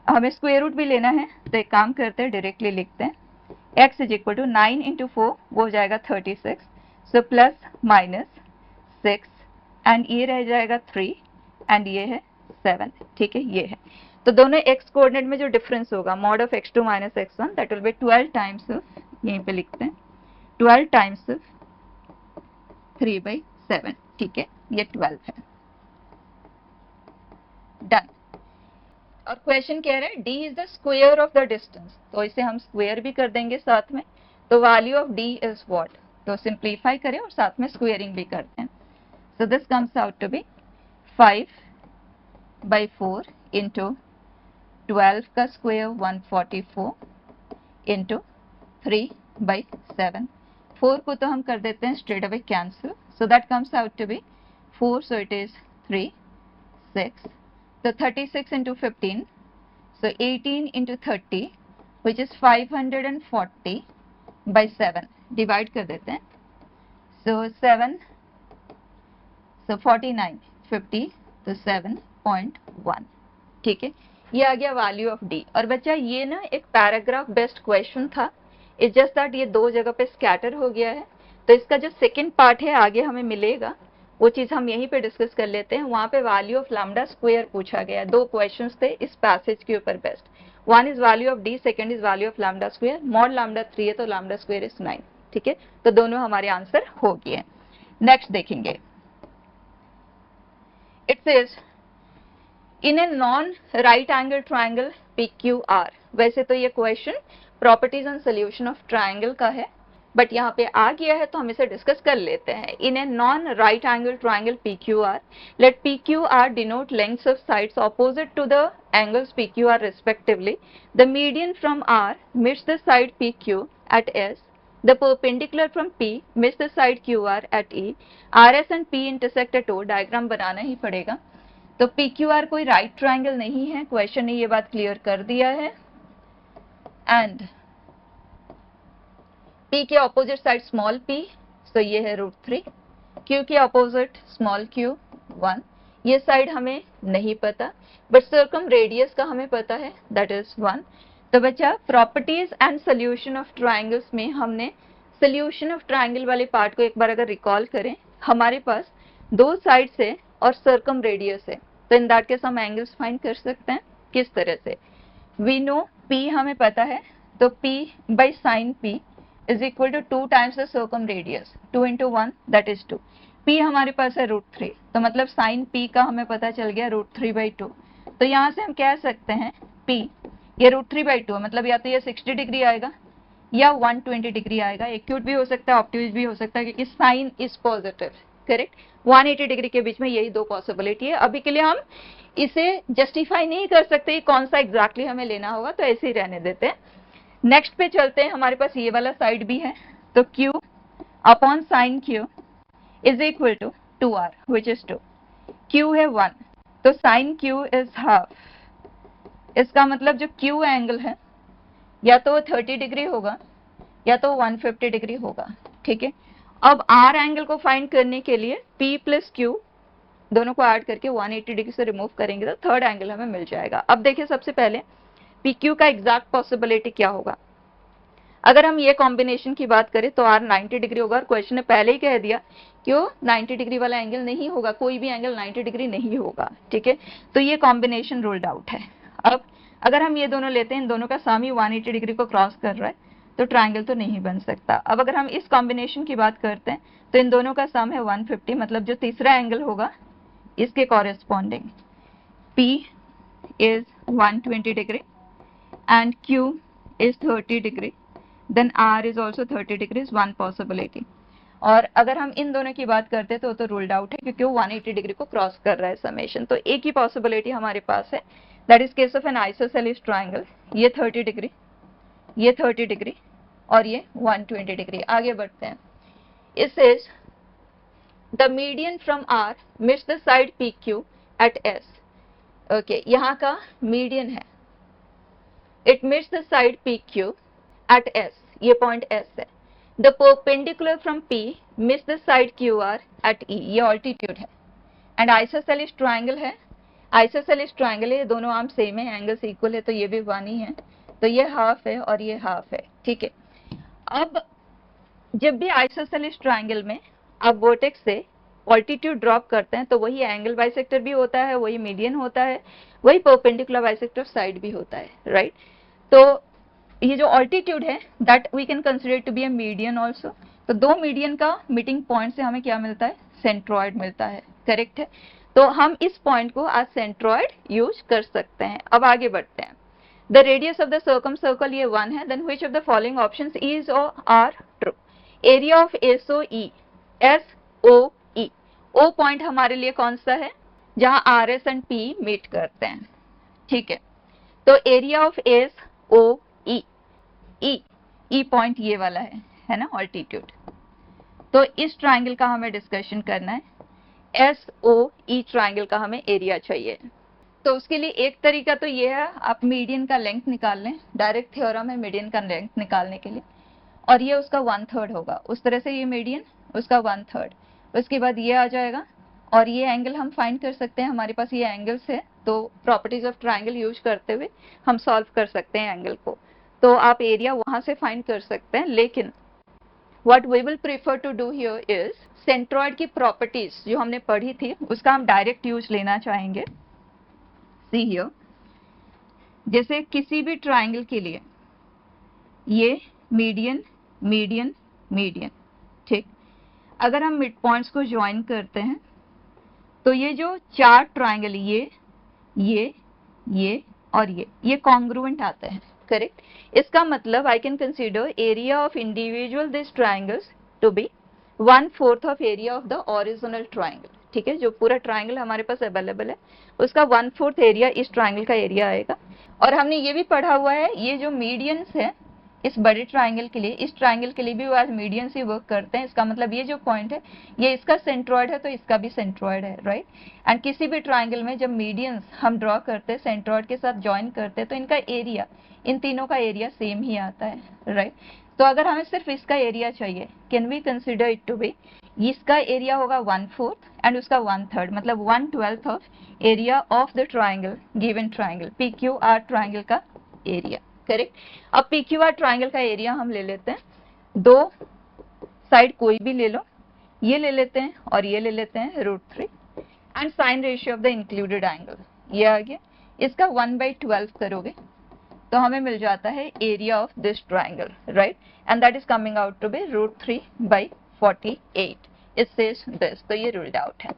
हमें स्क्वायर रूट भी लेना है, तो एक काम करते हैं डायरेक्टली लिखते हैं, x is equal to 9 into 4 वो हो जाएगा 36, सो प्लस माइनस 6, एंड ये रह जाएगा 3, एंड ये है 7, ठीक है, ये है। तो दोनों x कोऑर्डिनेट में जो डिफरेंस होगा, mod of x2 minus x1 that will be 12 times of, यहीं पे लिखते हैं 12 टाइम्स ऑफ 3/7, ठीक है, ये 12 है, डन। और क्वेश्चन कह रहा है d is the square of the distance, तो इसे हम स्क्वायर भी कर देंगे साथ में। तो value of d is what, तो सिंप्लीफाई करें और साथ में स्क्वेयरिंग भी करते हैं। So this comes out to be 5/4 into 12 का स्क्वायर 144 इंटू 3/7। 4 को तो हम कर देते हैं straight away cancel, so that comes out to be 4, so it is 3, 6, तो 36 into 15, So 18 into 30 which is 540 by 7 divide कर देते हैं. So 7 so 49 50 तो 7.1. ठीक है, ये आ गया वैल्यू ऑफ डी. और बच्चा ये ना एक पैराग्राफ बेस्ड क्वेश्चन था. इट्स जस्ट दैट ये दो जगह पे स्कैटर हो गया है. तो इसका जो सेकंड पार्ट है आगे हमें मिलेगा, वो चीज हम यहीं पे डिस्कस कर लेते हैं. वहां पे वैल्यू ऑफ लैम्डा स्क्वायर पूछा गया. दो क्वेश्चंस थे इस पैसेज के ऊपर based. One is value of D, second is value of lambda square. Mod lambda 3 है तो लैम्डा स्क्वायर इज 9. ठीक है, तो दोनों हमारे आंसर हो गए. नेक्स्ट देखेंगे. It says in a non right angle triangle PQR. वैसे तो ये question properties and solution of triangle का है, बट यहाँ पे आ गया है तो हम इसे डिस्कस कर लेते हैं. In a non right angle triangle PQR, let PQR denote lengths of sides opposite to the angles PQR respectively. The median from R meets the side PQ at S. The perpendicular from P meets the side QR at E. RS and P intersect at O. Diagram बनाना ही पड़ेगा. तो PQR कोई right triangle नहीं है, question ने ये बात क्लियर कर दिया है. एंड P के ऑपोजिट साइड स्मॉल p, तो ये है √3. Q के ऑपोजिट स्मॉल q 1. ये साइड हमें नहीं पता, बट सर्कम रेडियस का हमें पता है, दैट इज 1. तो बच्चा properties and solution of triangles में हमने सोल्यूशन ऑफ ट्राइंगल वाले पार्ट को एक बार अगर रिकॉल करें, हमारे पास दो साइड से और सर्कम रेडियस है. तो इन दैट केस हम एंगल्स फाइंड कर सकते हैं. किस तरह से? वी नो P हमें पता है, तो P by sine P is equal to 2 times the circum radius. 2 into 1 that is 2. P हमारे पास है √3, तो मतलब sin P का हमें पता चल गया √3 by 2. तो यहाँ से हम कह सकते हैं P ये √3 by 2 मतलब या तो ये 60 डिग्री आएगा या 120 डिग्री आएगा. एक्यूट भी हो सकता है, ऑब्ट्यूज भी हो सकता है, क्योंकि sine is positive. Correct, 180 degree के बीच में यही दो पॉसिबिलिटी है. अभी के लिए हम इसे जस्टिफाई नहीं कर सकते कौन सा एग्जैक्टली हमें लेना होगा, तो ऐसे ही रहने देते हैं. नेक्स्ट पे चलते हैं. हमारे पास ये वाला साइड भी है, तो Q upon sine Q is equal to 2R which is 2. Q है 1, तो साइन Q इज हाफ. इसका मतलब जो Q एंगल है या तो 30 डिग्री होगा या तो 150 डिग्री होगा. ठीक है, अब R एंगल को फाइंड करने के लिए P प्लस Q दोनों को ऐड करके 180 डिग्री से रिमूव करेंगे तो थर्ड एंगल हमें मिल जाएगा. अब देखिए सबसे पहले PQ का एग्जैक्ट पॉसिबिलिटी क्या होगा. अगर हम ये कॉम्बिनेशन की बात करें तो R 90 डिग्री होगा, और क्वेश्चन ने पहले ही कह दिया कि वो 90 डिग्री वाला एंगल नहीं होगा, कोई भी एंगल 90 डिग्री नहीं होगा. ठीक है, तो ये कॉम्बिनेशन रूल्ड आउट है. अब अगर हम ये दोनों लेते हैं, इन दोनों का सम ही 180 डिग्री को क्रॉस कर रहा है, तो ट्राइंगल तो नहीं बन सकता. अब अगर हम इस कॉम्बिनेशन की बात करते हैं तो इन दोनों का सम है 150, मतलब जो तीसरा एंगल होगा इसके corresponding P is 120 degree and Q is 30 degree, then R is also 30 degrees, one possibility. और अगर हम इन दोनों की बात करते हैं तो रूल्ड आउट है, क्योंकि वो 180 डिग्री को क्रॉस कर रहा है समेशन. तो एक ही पॉसिबिलिटी हमारे पास है, that is case of N isosceles triangle. ये 30 डिग्री, ये 30 डिग्री और ये 120 डिग्री. आगे बढ़ते हैं. It is the median from R meets the side PQ at S. Okay, यहाँ का मीडियन है, it meets the side PQ at S, ये पॉइंट S है. The perpendicular from P meets the side QR at E, ये altitude है. And isosceles triangle है, isosceles triangle है, ये दोनों आर्म सेम है, एंगल्स इक्वल है, तो ये भी 1 ही है, तो ये हाफ है और ये हाफ है. ठीक है, अब जब भी आइसोसेलेस ट्राइंगल में आप वर्टेक्स से ऑल्टीट्यूड ड्रॉप करते हैं तो वही एंगल बाइसेक्टर भी होता है, वही मीडियन होता है, वही परपेंडिकुलर बाइसेक्टर साइड भी होता है. राइट, तो ये जो ऑल्टीट्यूड है that we can consider to be a median also. तो दो मीडियन का मीटिंग पॉइंट से हमें क्या मिलता है, सेंट्रॉइड मिलता है. करेक्ट है, तो हम इस पॉइंट को आज सेंट्रॉइड यूज कर सकते हैं. अब आगे बढ़ते हैं. The radius of the circumcircle ये 1 है, then which of the following options is और are true. Area of SOE, SOE, O point हमारे लिए कौन सा है, जहां RS एंड P मीट करते हैं. ठीक है, तो area of SOE, E point ये वाला है ना, ऑल्टीट्यूड. तो इस ट्राइंगल का हमें डिस्कशन करना है. SOE ट्राइंगल का हमें एरिया चाहिए. तो उसके लिए एक तरीका तो ये है, आप मीडियन का लेंथ निकाल लें, डायरेक्ट थ्योरम है मीडियन का लेंथ निकालने के लिए, और ये उसका 1/3 होगा, उस तरह से ये मीडियन उसका 1/3, उसके बाद ये आ जाएगा, और ये एंगल हम फाइंड कर सकते हैं, हमारे पास ये एंगल्स है, तो प्रॉपर्टीज ऑफ ट्राइंगल यूज करते हुए हम सॉल्व कर सकते हैं एंगल को, तो आप एरिया वहां से फाइंड कर सकते हैं, लेकिन what we will prefer to do here is centroid की प्रॉपर्टीज जो हमने पढ़ी थी उसका हम डायरेक्ट यूज लेना चाहेंगे। सी हियर, जैसे किसी भी ट्राइंगल के लिए ये मीडियन मीडियन मीडियन, ठीक, अगर हम मिड पॉइंट्स को ज्वाइन करते हैं तो ये जो चार ट्राइंगल ये और ये कॉन्ग्रुएंट आते हैं, करेक्ट। इसका मतलब I can consider area of individual this triangles to be 1/4 of area of the original triangle, ठीक है। जो पूरा ट्राइंगल हमारे पास अवेलेबल है उसका 1/4 एरिया इस ट्राइंगल का एरिया आएगा। और हमने ये भी पढ़ा हुआ है, ये जो मीडियंस है इस बड़े ट्राइंगल के लिए, इस ट्राइंगल के लिए भी वो आज मीडियन से वर्क करते हैं, इसका मतलब ये जो पॉइंट है ये इसका सेंट्रॉइड है तो इसका भी सेंट्रॉइड है, राइट। एंड किसी भी ट्राइंगल में जब मीडियंस हम ड्रॉ करते हैं सेंट्रॉइड के साथ ज्वाइन करते हैं तो इनका एरिया, इन तीनों का एरिया सेम ही आता है, राइट। तो अगर हमें सिर्फ इसका एरिया चाहिए, can we consider it to be, इसका एरिया होगा 1/4 एंड उसका 1/3, मतलब 1/12 of area of the triangle, given triangle PQR triangle का एरिया, करेक्ट। अब PQR ट्राइंगल का एरिया हम ले लेते हैं, दो साइड कोई भी ले लो, ये ले लेते हैं और ये ले लेते हैं √3 and sine ratio of the included angle ये आ गया, इसका 1/12 करोगे तो हमें मिल जाता है area of this triangle, right, and that is coming out to be √3/48, it says this, तो ये रूल्ड आउट है।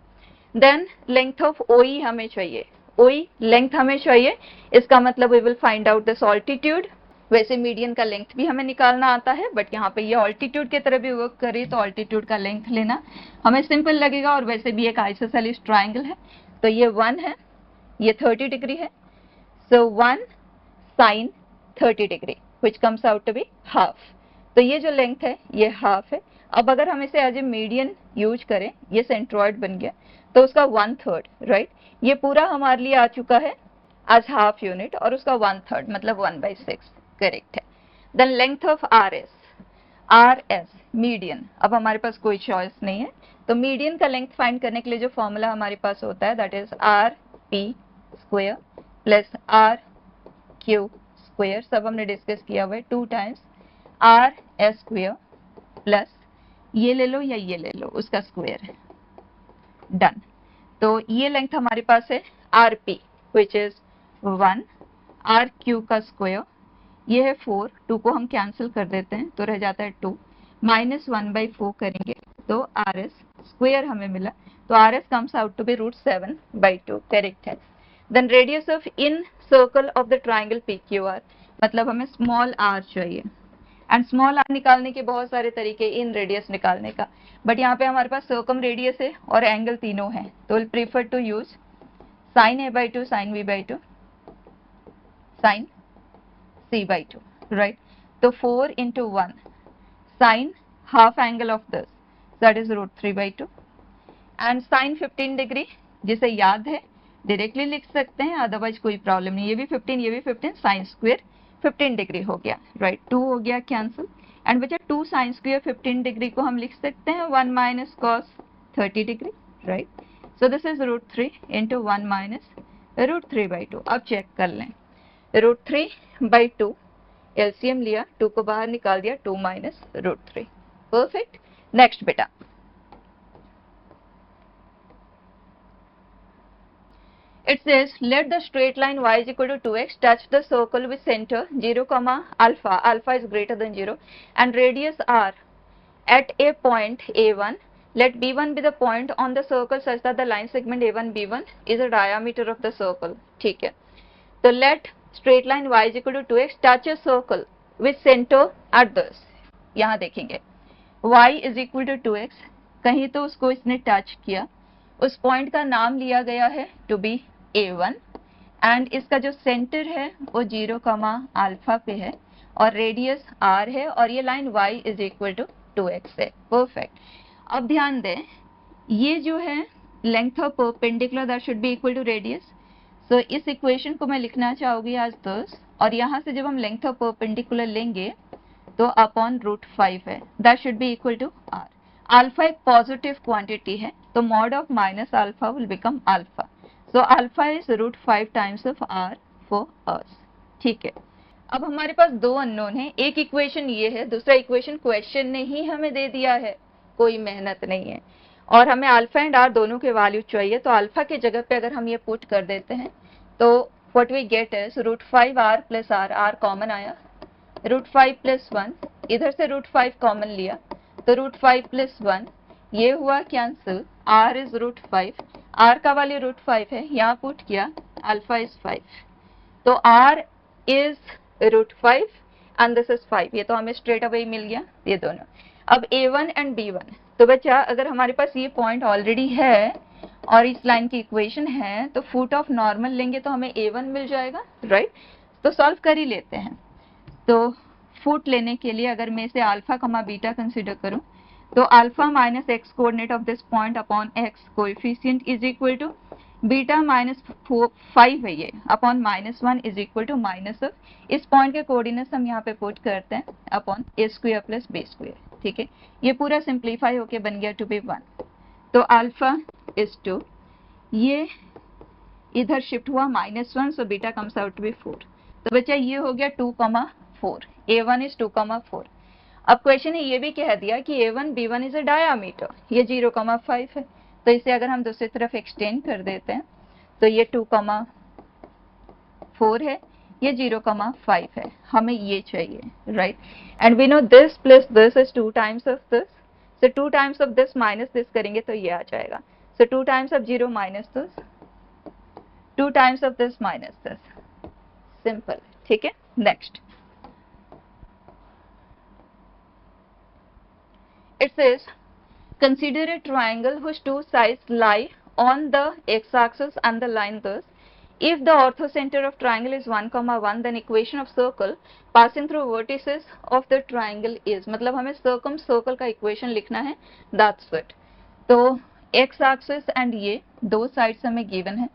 देन लेंथ ऑफ OE हमें चाहिए, OE लेंथ हमें चाहिए, इसका मतलब we will find out this altitude. वैसे मीडियन का लेंथ भी हमें निकालना आता है, बट यहाँ पे ये ऑल्टीट्यूड की तरह भी वर्क करे तो ऑल्टीट्यूड का लेंथ लेना हमें सिंपल लगेगा, और वैसे भी एक आइसोसेलेस ट्राइंगल है तो ये 1 है, ये 30 डिग्री है, सो 1 sin 30 degree which comes out to be half, तो ये जो लेंथ है ये हाफ है। अब अगर हम इसे एज ए मीडियन यूज करें, ये सेंट्रॉइड बन गया तो उसका 1/3, राइट, ये पूरा हमारे लिए आ चुका है एज हाफ यूनिट, और उसका 1/3 मतलब 1/6, करेक्ट है। Then length of RS median, अब हमारे पास कोई चॉइस नहीं है, तो मीडियन का लेंथ फाइंड करने के लिए जो फॉर्मूला हमारे पास होता है that is RP² plus RQ square, सब हमने डिस्कस किया हुआ है, 2 टाइम्स RS² प्लस ये ले लो या ये ले लो उसका स्क्वायर है, डन। तो ये लेंथ हमारे पास है RP which is 1, RQ का स्क्वायर ये है 4, 2 को हम कैंसिल कर देते हैं तो रह जाता है 2, -1/4 करेंगे तो RS स्क्वायर हमें मिला, तो RS comes out to be √7/2, correct है। Then radius of incircle of the triangle PQR, मतलब हमें स्मॉल r चाहिए, एंड स्मॉल r निकालने के बहुत सारे तरीके इन रेडियस निकालने का, बट यहाँ पे हमारे पास सर्कम रेडियस है और एंगल तीनों है, तो will prefer to use sin A/2 sin B/2 sin C/2, राइट। तो 4 into 1 sin half angle of this that is √3/2 and sin 15 degree, जिसे याद है डायरेक्टली लिख सकते हैं, अदरवाइज कोई प्रॉब्लम नहीं, ये भी 15 ये भी 15, साइन स्क्वायर 15 डिग्री हो गया, राइट, 2 हो गया कैंसिल, एंड बचा 2 साइन स्क्वायर 15 डिग्री को हम लिख सकते हैं 1 minus cos 30 degree, right. So this is √3 into 1 minus √3/2। अब चेक कर लें, √3/2 एलसीएम लिया, 2 को बाहर निकाल दिया, 2 माइनस √3, परफेक्ट। नेक्स्ट बेटा, it says let the straight line y is equal to 2x touch the circle with center 0, alpha, alpha is greater than 0 and radius r at a point A1, let B1 be the point on the circle such that the line segment A1 B1 is the diameter of the circle, ठीक है। तो let straight line y is equal to 2x touch a circle with center at this, यहाँ देखेंगे y is equal to 2x, कहीं तो उसको इसने touch किया, उस पॉइंट का नाम लिया गया है टू बी A1 एंड इसका जो सेंटर है वो 0, अल्फा पे है और रेडियस r है और ये line y is equal to 2x है, परफेक्ट। अब ध्यान दें, ये जो है length of perpendicular that should be equal to radius, so इस इक्वेशन को मैं लिखना चाहूंगी आज 10, और यहाँ से जब हम लेंथ ऑफ परपेंडिकुलर लेंगे तो अपॉन √5 है, that should be equal to r। Alpha एक पॉजिटिव क्वांटिटी है, तो mod of minus alpha will become alpha, so alpha is √5 times of r for us. ठीक है, अब हमारे पास दो अननोन है, एक इक्वेशन ये है, दूसरा इक्वेशन क्वेश्चन ने ही हमें दे दिया है, कोई मेहनत नहीं है, और हमें अल्फा एंड आर दोनों के वैल्यू चाहिए। तो अल्फा के जगह पे अगर हम ये पुट कर देते हैं तो what we get is √5r plus r, r common आया, √5 प्लस 1, इधर से √5 कॉमन लिया तो √5 प्लस 1, ये हुआ कैंसिल, r इज √5, r का वैल्यू √5 है, यहाँ पुट किया, अल्फा इज 5, तो r is √5 and this is 5, ये तो हमें स्ट्रेट अवे मिल गया ये दोनों। अब a1 एंड b1, तो बच्चा अगर हमारे पास ये पॉइंट ऑलरेडी है और इस लाइन की इक्वेशन है तो फुट ऑफ नॉर्मल लेंगे तो हमें a1 मिल जाएगा, राइट? तो सॉल्व कर ही लेते हैं। तो फुट लेने के लिए अगर मैं इसे अल्फा कमा बीटा कंसिडर करूं तो alpha minus x coordinate of this point upon x coefficient is equal to beta minus 5 है ये upon -1 is equal to minus of, इस पॉइंट के कोऑर्डिनेट्स हम यहाँ पे पुट करते हैं upon a square plus b square. ठीक है, ये पूरा सिंप्लीफाई होके बन गया टू बी 1, तो अल्फा इज 2, ये इधर शिफ्ट हुआ -1, so beta comes out to be 4। तो बच्चा ये हो गया 2,4, a1 इज 2,4। अब क्वेश्चन ने ये भी कह दिया कि a1 b1 is a diameter, ये 0,5 है, तो इसे अगर हम दूसरी तरफ एक्सटेंड कर देते हैं तो ये 2,4 है, ये 0,5 है, हमें ये चाहिए, right? And we know this plus this is 2 times of this, so 2 times of this minus this करेंगे तो ये आ जाएगा, so 2 times of 0 minus this, 2 times of this minus this, simple. ठीक है, next it says consider a triangle whose two sides lie on the x-axis and the line thus, if the orthocenter of triangle is 1, 1, then equation of circle passing through vertices of the triangle is, मतलब हमें circle का equation लिखना है, that's it। तो x-axis and ये दो sides हमें given है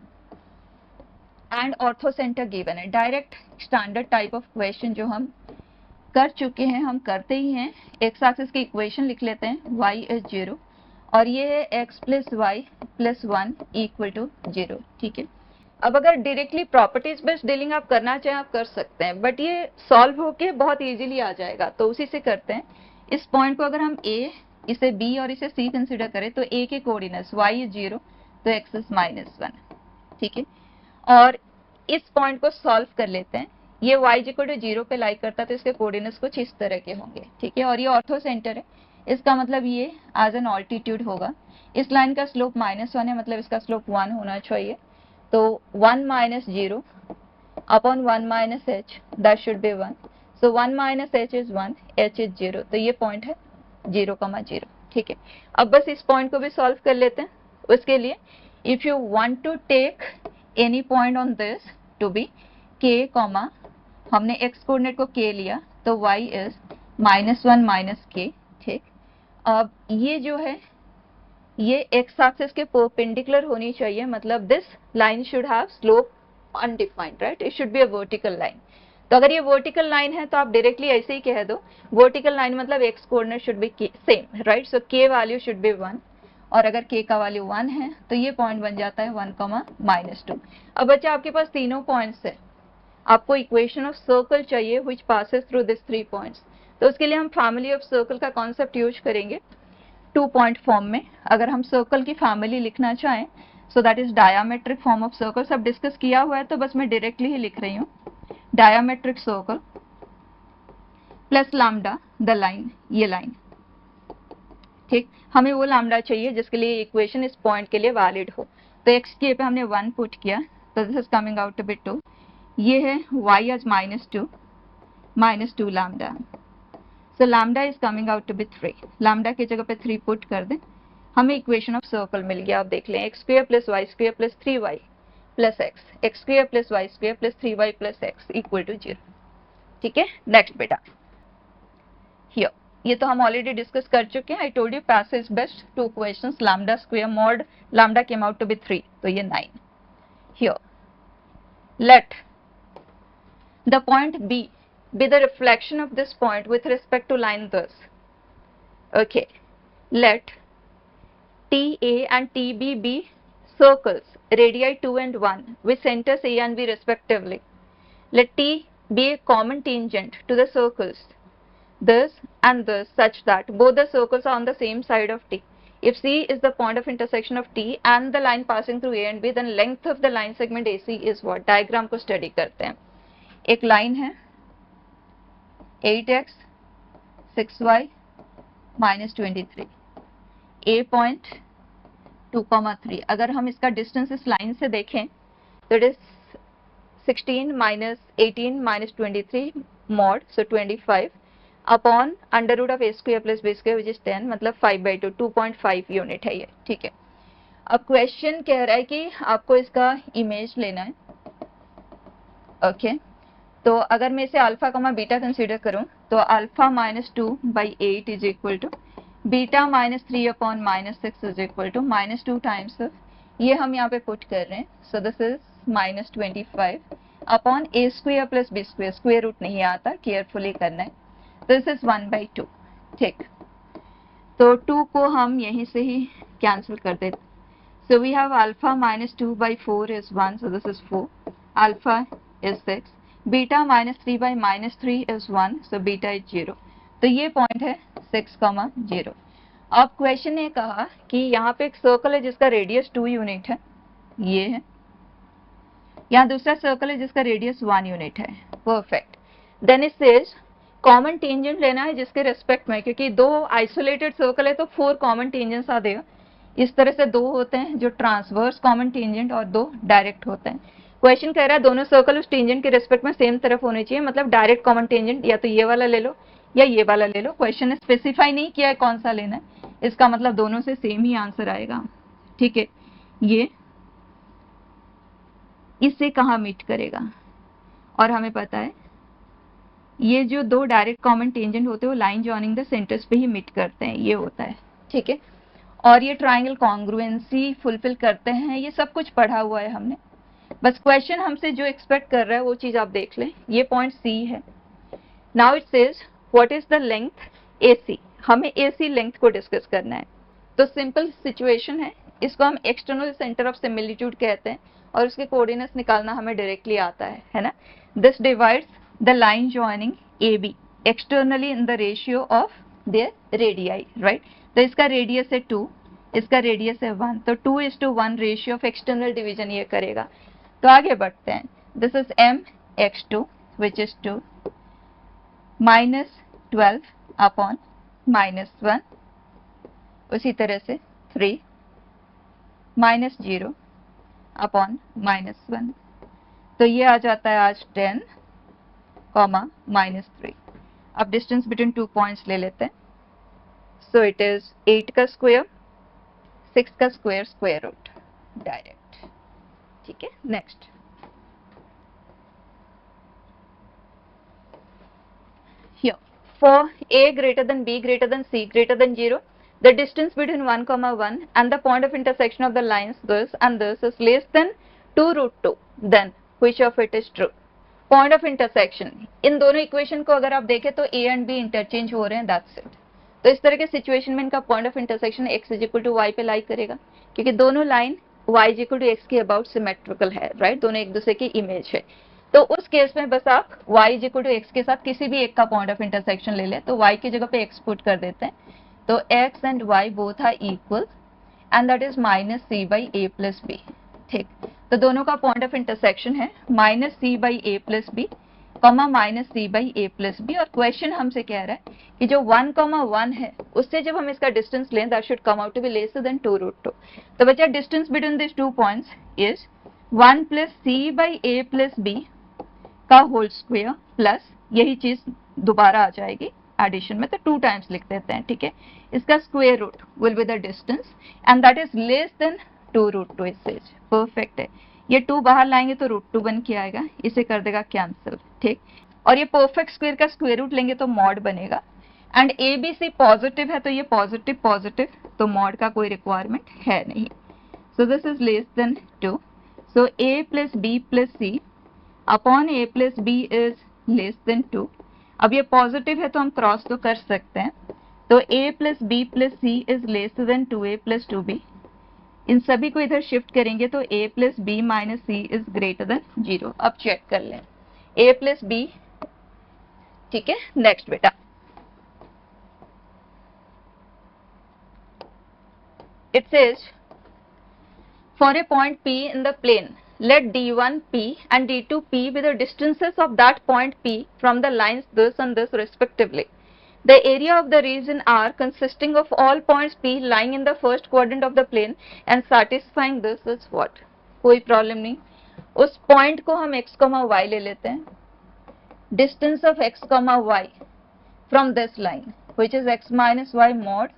and orthocenter given है, direct standard type of question जो हम कर चुके हैं, हम करते ही हैं। एक्स एक्सिस की इक्वेशन लिख लेते हैं, y इज 0 और ये है x plus y plus 1 equal to 0। ठीक है, अब अगर डायरेक्टली प्रॉपर्टीज बेस्ड डीलिंग आप करना चाहें आप कर सकते हैं, बट ये सॉल्व होके बहुत इजीली आ जाएगा, तो उसी से करते हैं। इस पॉइंट को अगर हम a, इसे b और इसे c कंसिडर करें तो a के कोऑर्डिनेट्स y इज 0 तो x इज -1। ठीक है, और इस पॉइंट को सॉल्व कर लेते हैं, ये y इक्वल टू 0 पे लाई करता है तो इसके कोऑर्डिनेट्स कुछ इस तरह के होंगे। ठीक है, और ये ऑर्थो सेंटर है, इसका मतलब ये एज एन ऑल्टीट्यूड होगा, इस लाइन का स्लोप -1 है, मतलब इसका स्लोप 1 होना चाहिए, तो 1 - 0 upon 1 - h, that should B 1, so 1 - h is 1, h is 0, तो ये पॉइंट है 0,0। ठीक है, अब बस इस पॉइंट को भी सॉल्व कर लेते हैं। उसके लिए if you want to take any point on this to be k, हमने x कोऑर्डिनेट को k लिया तो y इज -1 - k। ठीक, अब ये जो है ये x एक्सिस के परपेंडिकुलर होनी चाहिए, मतलब this line should have slope undefined, right? It should be a vertical line. तो अगर ये वर्टिकल लाइन है तो आप डायरेक्टली ऐसे ही कह दो, वर्टिकल लाइन मतलब x coordinate should be same, right? So k value should be 1, और अगर k का वैल्यू 1 है तो ये पॉइंट बन जाता है 1, -2। अब बच्चा आपके पास तीनों पॉइंट्स है, आपको इक्वेशन ऑफ सर्कल चाहिए which passes through this 3 points, तो उसके लिए हम फैमिली ऑफ सर्कल का कॉन्सेप्ट यूज करेंगे 2 पॉइंट फॉर्म में। अगर हम सर्कल की फैमिली लिखना चाहें so that is diametric form of circle, सब डिस्कस किया हुआ है तो बस मैं डायरेक्टली ही लिख रही हूँ, diametric circle plus lambda the line, ये लाइन। ठीक, हमें वो लैम्डा चाहिए जिसके लिए इक्वेशन इस पॉइंट के लिए वैलिड हो, तो x के पे हमने 1 पुट किया तो this is coming out to be 2, ये है y as -2 lambda, so lambda is coming out to be 3, lambda की जगह पे 3 पुट कर दें, हमें इक्वेशन ऑफ सर्कल मिल गया। आप देख लें, x square plus y square plus 3y plus x square plus y square plus 3y plus x equal to 0। ठीक है, नेक्स्ट बेटा, हियर ये तो हम ऑलरेडी डिस्कस कर चुके हैं। I told you passage best 2 questions, lambda square mod lambda came out to be 3, तो ये 9। Here let the point B be the reflection of this point with respect to line thus. Okay, let TA and TB be circles, radii 2 and 1 with centers A and B respectively. Let T be a common tangent to the circles this and this such that both the circles are on the same side of T. If C is the point of intersection of T and the line passing through A and B, then length of the line segment AC is what? Diagram को study करते हैं. एक line है 8x 6y minus 23, A point 2,3. अगर हम इसका distance इस line से देखें तो it is 16 minus 18 minus 23 mod, so 25 upon under root of a square plus b square which is 10, मतलब 5/2, 2.5 यूनिट है ये. ठीक है, अब क्वेश्चन कह रहा है कि आपको इसका इमेज लेना है. ओके, तो अगर मैं इसे अल्फा कमा बीटा कंसीडर करूं तो alpha -2/8 is equal to beta -3/-6 is equal to -2 times of, ये हम यहाँ पे पुट कर रहे हैं. So this is -25 upon a square plus b square. Square root नहीं आता, केयरफुली करना है. This is 1/2. ठीक, तो 2 को हम यहीं से ही कैंसिल कर देते. So we have alpha -2/4 is 1, so this is 4. Alpha is 6. Beta -3/-3 is 1, so beta is 0. तो ये पॉइंट है 6,0. अब क्वेश्चन ने कहा कि यहाँ पे एक सर्कल है जिसका रेडियस 2 यूनिट है, ये है. यहाँ दूसरा सर्कल है जिसका रेडियस 1 यूनिट है. Perfect. Then it says common tangent लेना है जिसके रेस्पेक्ट में, क्योंकि दो आइसोलेटेड सर्कल है तो 4 कॉमन टेंजेंट्स आ देगा. इस तरह से 2 होते हैं जो ट्रांसवर्स कॉमन टेंजेंट और 2 डायरेक्ट होते हैं. क्वेश्चन कह रहा है दोनों सर्कल उस टेंजेंट के रेस्पेक्ट में सेम तरफ होने चाहिए, मतलब डायरेक्ट कॉमन टेंजेंट या तो ये वाला ले लो या ये वाला ले लो. क्वेश्चन ने स्पेसिफाई नहीं किया है कौन सा लेना है, इसका मतलब दोनों से सेम ही आंसर आएगा. ठीक है, ये इससे कहाँ मीट करेगा, और हमें पता है ये जो 2 डायरेक्ट कॉमन टेंजेंट होते हैं वो लाइन जॉइनिंग द सेंटर्स पे ही मीट करते हैं, ये होता है. ठीक है, और ये ट्राइंगल कॉन्ग्रुएंसी फुलफिल करते हैं. ये सब कुछ पढ़ा हुआ है हमने, बस क्वेश्चन हमसे जो एक्सपेक्ट कर रहा है वो चीज आप देख लें. ये पॉइंट सी है. Now it says what is the length AC. हमें AC लेंथ को डिस्कस करना है. तो सिंपल सिचुएशन है, इसको हम एक्सटर्नल सेंटर ऑफ सिमिलिट्यूड कहते हैं और उसके कोऑर्डिनेट्स निकालना हमें डायरेक्टली आता है ना. This divides the line joining AB externally in the ratio of their radii, right. तो इसका रेडियस है 2, इसका रेडियस है 1, तो 2:1 रेशियो ऑफ एक्सटर्नल डिवीजन ये करेगा. तो आगे बढ़ते हैं. This is mx2 which is 2 -12 upon -1, उसी तरह से 3 -0 अपॉन -1. तो ये आ जाता है आज 10, -3. अब डिस्टेंस बिटवीन 2 पॉइंट्स ले लेते हैं. सो इट इज 8 का स्क्वायर 6 का स्क्वायर स्क्वायर रूट डायरेक्ट. ठीक है, next. Here for a greater than b greater than c greater than 0, the distance between 1,1 and the point of intersection of the lines this and this is less than 2√2. then which of it is true? Point of intersection, इन दोनों equation को अगर आप देखें तो a and b interchange हो रहे हैं, दैट्स इट. तो इस तरह के सिचुएशन में इनका point of intersection x = y पे लाई करेगा, क्योंकि दोनों लाइन y = x के अबाउट सिमेट्रिकल है, राइट. दोनों एक दूसरे की इमेज है. तो उस केस में बस आप y = x के साथ किसी भी एक का पॉइंट ऑफ इंटरसेक्शन ले लें. तो y की जगह पे x पुट कर देते हैं, तो x and y both are equal and that is -c/a + b. ठीक, तो दोनों का पॉइंट ऑफ इंटरसेक्शन है -c/a + b, -c/a + b. और क्वेश्चन हमसे कह रहा है कि जो 1,1 है उससे जब हम इसका डिस्टेंस लें that should come out to be lesser than 2√2. तो बच्चा distance between this 2 points is 1 + c/a + b का होल स्क्वायर प्लस यही चीज दोबारा आ जाएगी एडिशन में, तो 2 टाइम्स लिख देते हैं. ठीक है, इसका square root will be the distance and that is less than 2√2. Is perfect है. ये 2 बाहर लाएंगे तो √2 बन के आएगा, इसे कर देगा कैंसिल. ठीक, और ये परफेक्ट स्क्वायर का स्क्वायर रूट लेंगे तो मॉड बनेगा. एंड ABC पॉजिटिव है तो ये पॉजिटिव पॉजिटिव, तो मॉड का कोई रिक्वायरमेंट है नहीं. So this is less than 2. So a + b + c upon a plus B is less than 2। अब ये पॉजिटिव है तो हम क्रॉस तो कर सकते हैं, तो a plus B plus C is less than 2a plus 2b। इन सभी को इधर शिफ्ट करेंगे तो a plus B minus C is greater than 0। अब चेक कर लें a प्लस बी, ठीक है। नेक्स्ट बेटा, it says for a point P in the plane, let D1 P and D2 P be the distances of that point P from the lines this and this respectively. The area of the region R consisting of all points P lying in the first quadrant of the plane and satisfying this is what? कोई problem नहीं, उस point को हम x, y ले लेते हैं। Distance of x, y from this line which is x minus y mod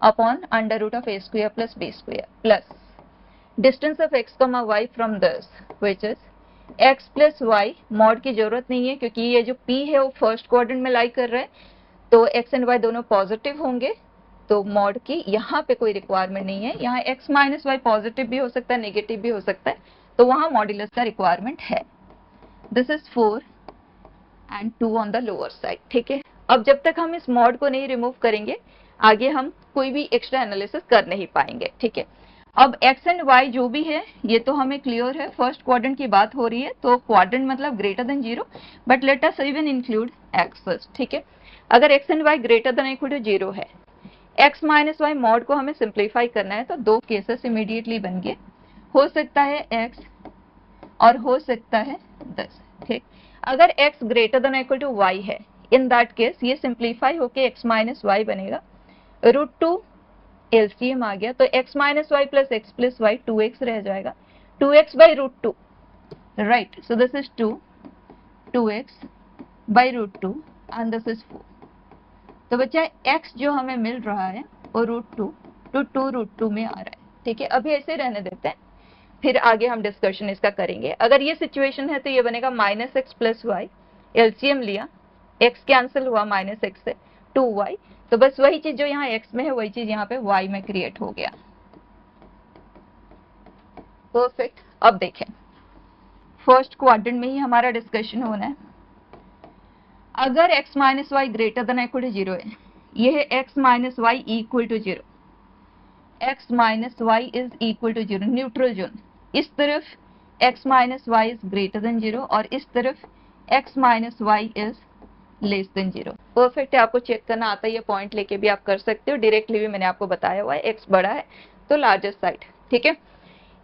upon under root of a square plus b square plus distance of x, y from this which is x plus y। mod की जरूरत नहीं है क्योंकि ये जो p है वो first quadrant में लाई कर रहा है, तो x एंड y दोनों पॉजिटिव होंगे, तो mod की यहाँ पे कोई रिक्वायरमेंट नहीं है। यहाँ x माइनस वाई पॉजिटिव भी हो सकता है, नेगेटिव भी हो सकता है, तो वहाँ मॉड्यूलस का रिक्वायरमेंट है। This is 4 and 2 on the lower side, ठीक है। अब जब तक हम इस मॉड को नहीं रिमूव करेंगे आगे हम कोई भी एक्स्ट्रा एनालिसिस कर नहीं पाएंगे, ठीक है। अब x एंड y जो भी है ये तो हमें क्लियर है, फर्स्ट क्वाड्रेंट की बात हो रही है तो क्वाड्रेंट मतलब greater than 0, but let us even include x first, ठीक है। अगर x and y greater than equal to 0 है, x माइनस वाई मॉड को हमें सिंप्लीफाई करना है, तो दो केसेस इमीडिएटली बन गए, हो सकता है x और हो सकता है 10, ठीक। अगर x greater than equal to y है, इन दैट केस ये सिंप्लीफाई होके x माइनस वाई बनेगा, √2 एलसीएम आ गया, तो x minus Y plus X plus Y 2x रह जाएगा, 2x by √2, right. So this is 2x by √2 and this is 4। तो बच्चा x जो हमें मिल रहा है वो √2 to 2 √2 में आ रहा है, ठीक है। अभी ऐसे रहने देते हैं, फिर आगे हम डिस्कशन इसका करेंगे। अगर ये सिचुएशन है तो ये बनेगा minus X plus Y, LCM लिया, x कैंसिल हुआ माइनस एक्स से 2y, तो बस वही चीज जो यहाँ x में है वही चीज यहाँ पे y में क्रिएट हो गया। परफेक्ट। अब देखें फर्स्ट क्वाड्रेंट में ही हमारा डिस्कशन होना है। अगर x minus Y greater than equal to 0 है, ये है x minus Y equal to 0, x minus Y is equal to 0, neutral zone. इस तरफ x minus Y is greater than 0 और इस तरफ x minus Y is less than 0। Perfect है, आपको चेक करना आता है, ये पॉइंट लेके भी आप कर सकते हो, डायरेक्टली भी मैंने आपको बताया हुआ है, x बड़ा है तो लार्जेस्ट साइड, ठीक है।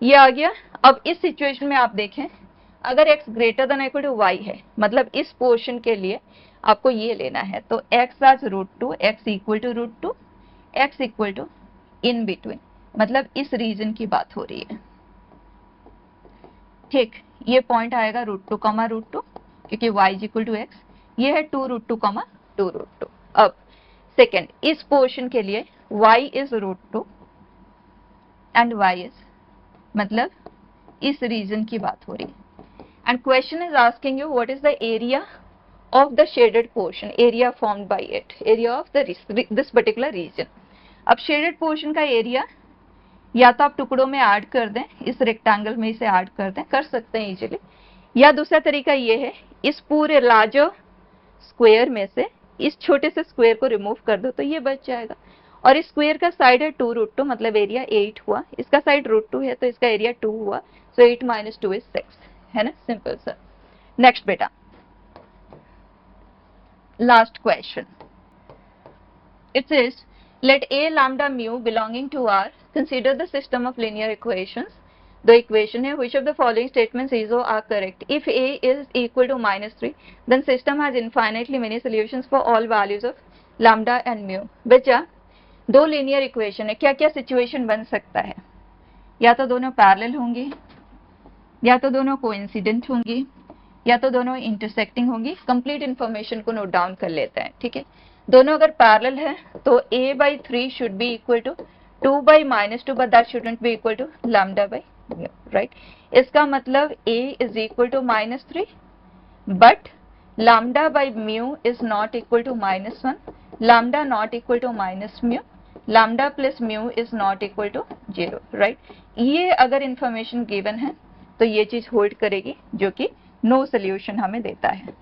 ये आ गया। अब इस सिचुएशन में आप देखें, अगर x greater than equal to y है, मतलब इस पोर्शन के लिए आपको ये लेना है, तो x आज √2, x equal to √2, x equal to in between, मतलब इस रीजन की बात हो रही है, ठीक। ये पॉइंट आएगा √2, √2 क्योंकि y इक्वल टू x, ये है 2√2, 2√2। अब सेकेंड, इस पोर्शन के लिए y is √2 and y is, मतलब इस रीजन की बात हो रही है, and question is asking you what is the area of the shaded portion, area formed by it, area of this particular region। अब shaded portion का एरिया या तो आप टुकड़ों में ऐड कर दें, इस रेक्टेंगल में इसे ऐड कर दें, कर सकते हैं इजीली, या दूसरा तरीका ये है इस पूरे लार्जर स्क्वायर में से इस छोटे से स्क्वायर को रिमूव कर दो तो ये बच जाएगा, और इस स्क्वायर का साइड है 2√2, मतलब एरिया 8 हुआ, इसका साइड √2 है तो इसका एरिया 2 हुआ, सो 8 माइनस 2 इज 6, है ना, सिंपल सर। नेक्स्ट बेटा, last question. It says let a lambda mu belonging to R consider the system of linear equations. The equation है which of the following statements is or are correct? If a is equal to -3 then system has infinitely many solutions for all values of lambda and mu। बच्चा दो linear equation है, क्या क्या situation बन सकता है? या तो दोनों parallel होंगी, या तो दोनों coincident होंगी, या तो दोनों इंटरसेक्टिंग होंगी। कंप्लीट इंफॉर्मेशन को नोट डाउन कर लेते हैं, ठीक है। दोनों अगर पैरेलल है तो a/3 should be equal to 2/-2, but that shouldn't be equal to λ/μ, right. इसका मतलब a is equal to -3 but λ/μ is not equal to -1, λ not equal to -μ, λ plus μ is not equal to 0, right. ये अगर information given है तो ये चीज hold करेगी, जो कि नो सोल्यूशन हमें देता है,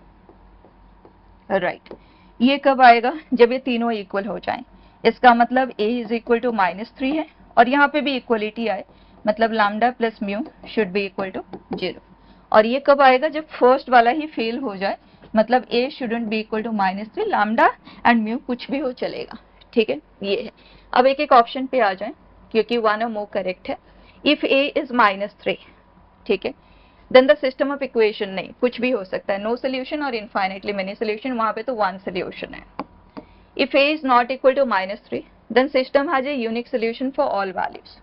राइट। ये कब आएगा? जब ये तीनों इक्वल हो जाएं। इसका मतलब a इज इक्वल टू -3 है और यहाँ पे भी इक्वलिटी आए, मतलब lambda plus mu should be equal to 0। और ये कब आएगा? जब फर्स्ट वाला ही फेल हो जाए, मतलब a shouldn't be equal to -3, lambda and mu कुछ भी हो चलेगा, ठीक है। ये है। अब एक एक ऑप्शन पे आ जाए क्योंकि वन और मोर करेक्ट है। इफ a इज -3, ठीक है, then the system of equation, नहीं कुछ भी हो सकता है, नो सोल्यूशन और इनफाइनाइटली मेनी सोल्यूशन, वहां पे तो वन सोल्यूशन है। If a is not equal to -3, then system has a unique solution for all values.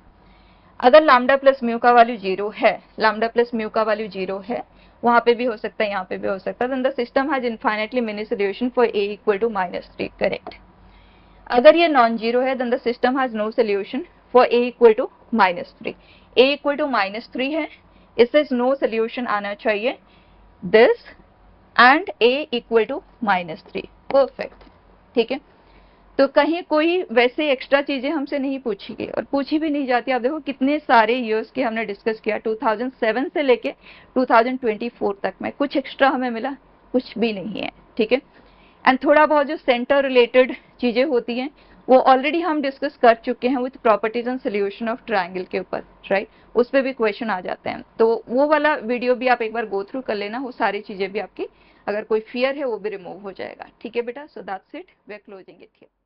अगर लैम्डा प्लस म्यू का वैल्यू 0 है, लैम्डा प्लस म्यू का वैल्यू 0 है, वहां पे भी हो सकता है, यहाँ पे भी हो सकता है, then the system has infinitely many solution for a equal to -3, correct. अगर ये नॉन जीरो है, then the system has no solution for a equal to -3। a equal to -3 है, इससे नो सोल्यूशन आना चाहिए this and a equal to -3, perfect, ठीक है। तो कहीं कोई वैसे एक्स्ट्रा चीजें हमसे नहीं पूछी गई और पूछी भी नहीं जाती। आप देखो कितने सारे इयर्स के हमने डिस्कस किया, 2007 से लेके 2024 तक में कुछ एक्स्ट्रा हमें मिला? कुछ भी नहीं है, ठीक है। एंड थोड़ा बहुत जो सेंटर रिलेटेड चीजें होती हैं वो ऑलरेडी हम डिस्कस कर चुके हैं with properties and solution of triangle के ऊपर, राइट। उस पर भी क्वेश्चन आ जाते हैं, तो वो वाला वीडियो भी आप एक बार गो थ्रू कर लेना, वो सारी चीजें भी आपकी, अगर कोई फियर है वो भी रिमूव हो जाएगा, ठीक है बेटा। So that's it, we are closing it here.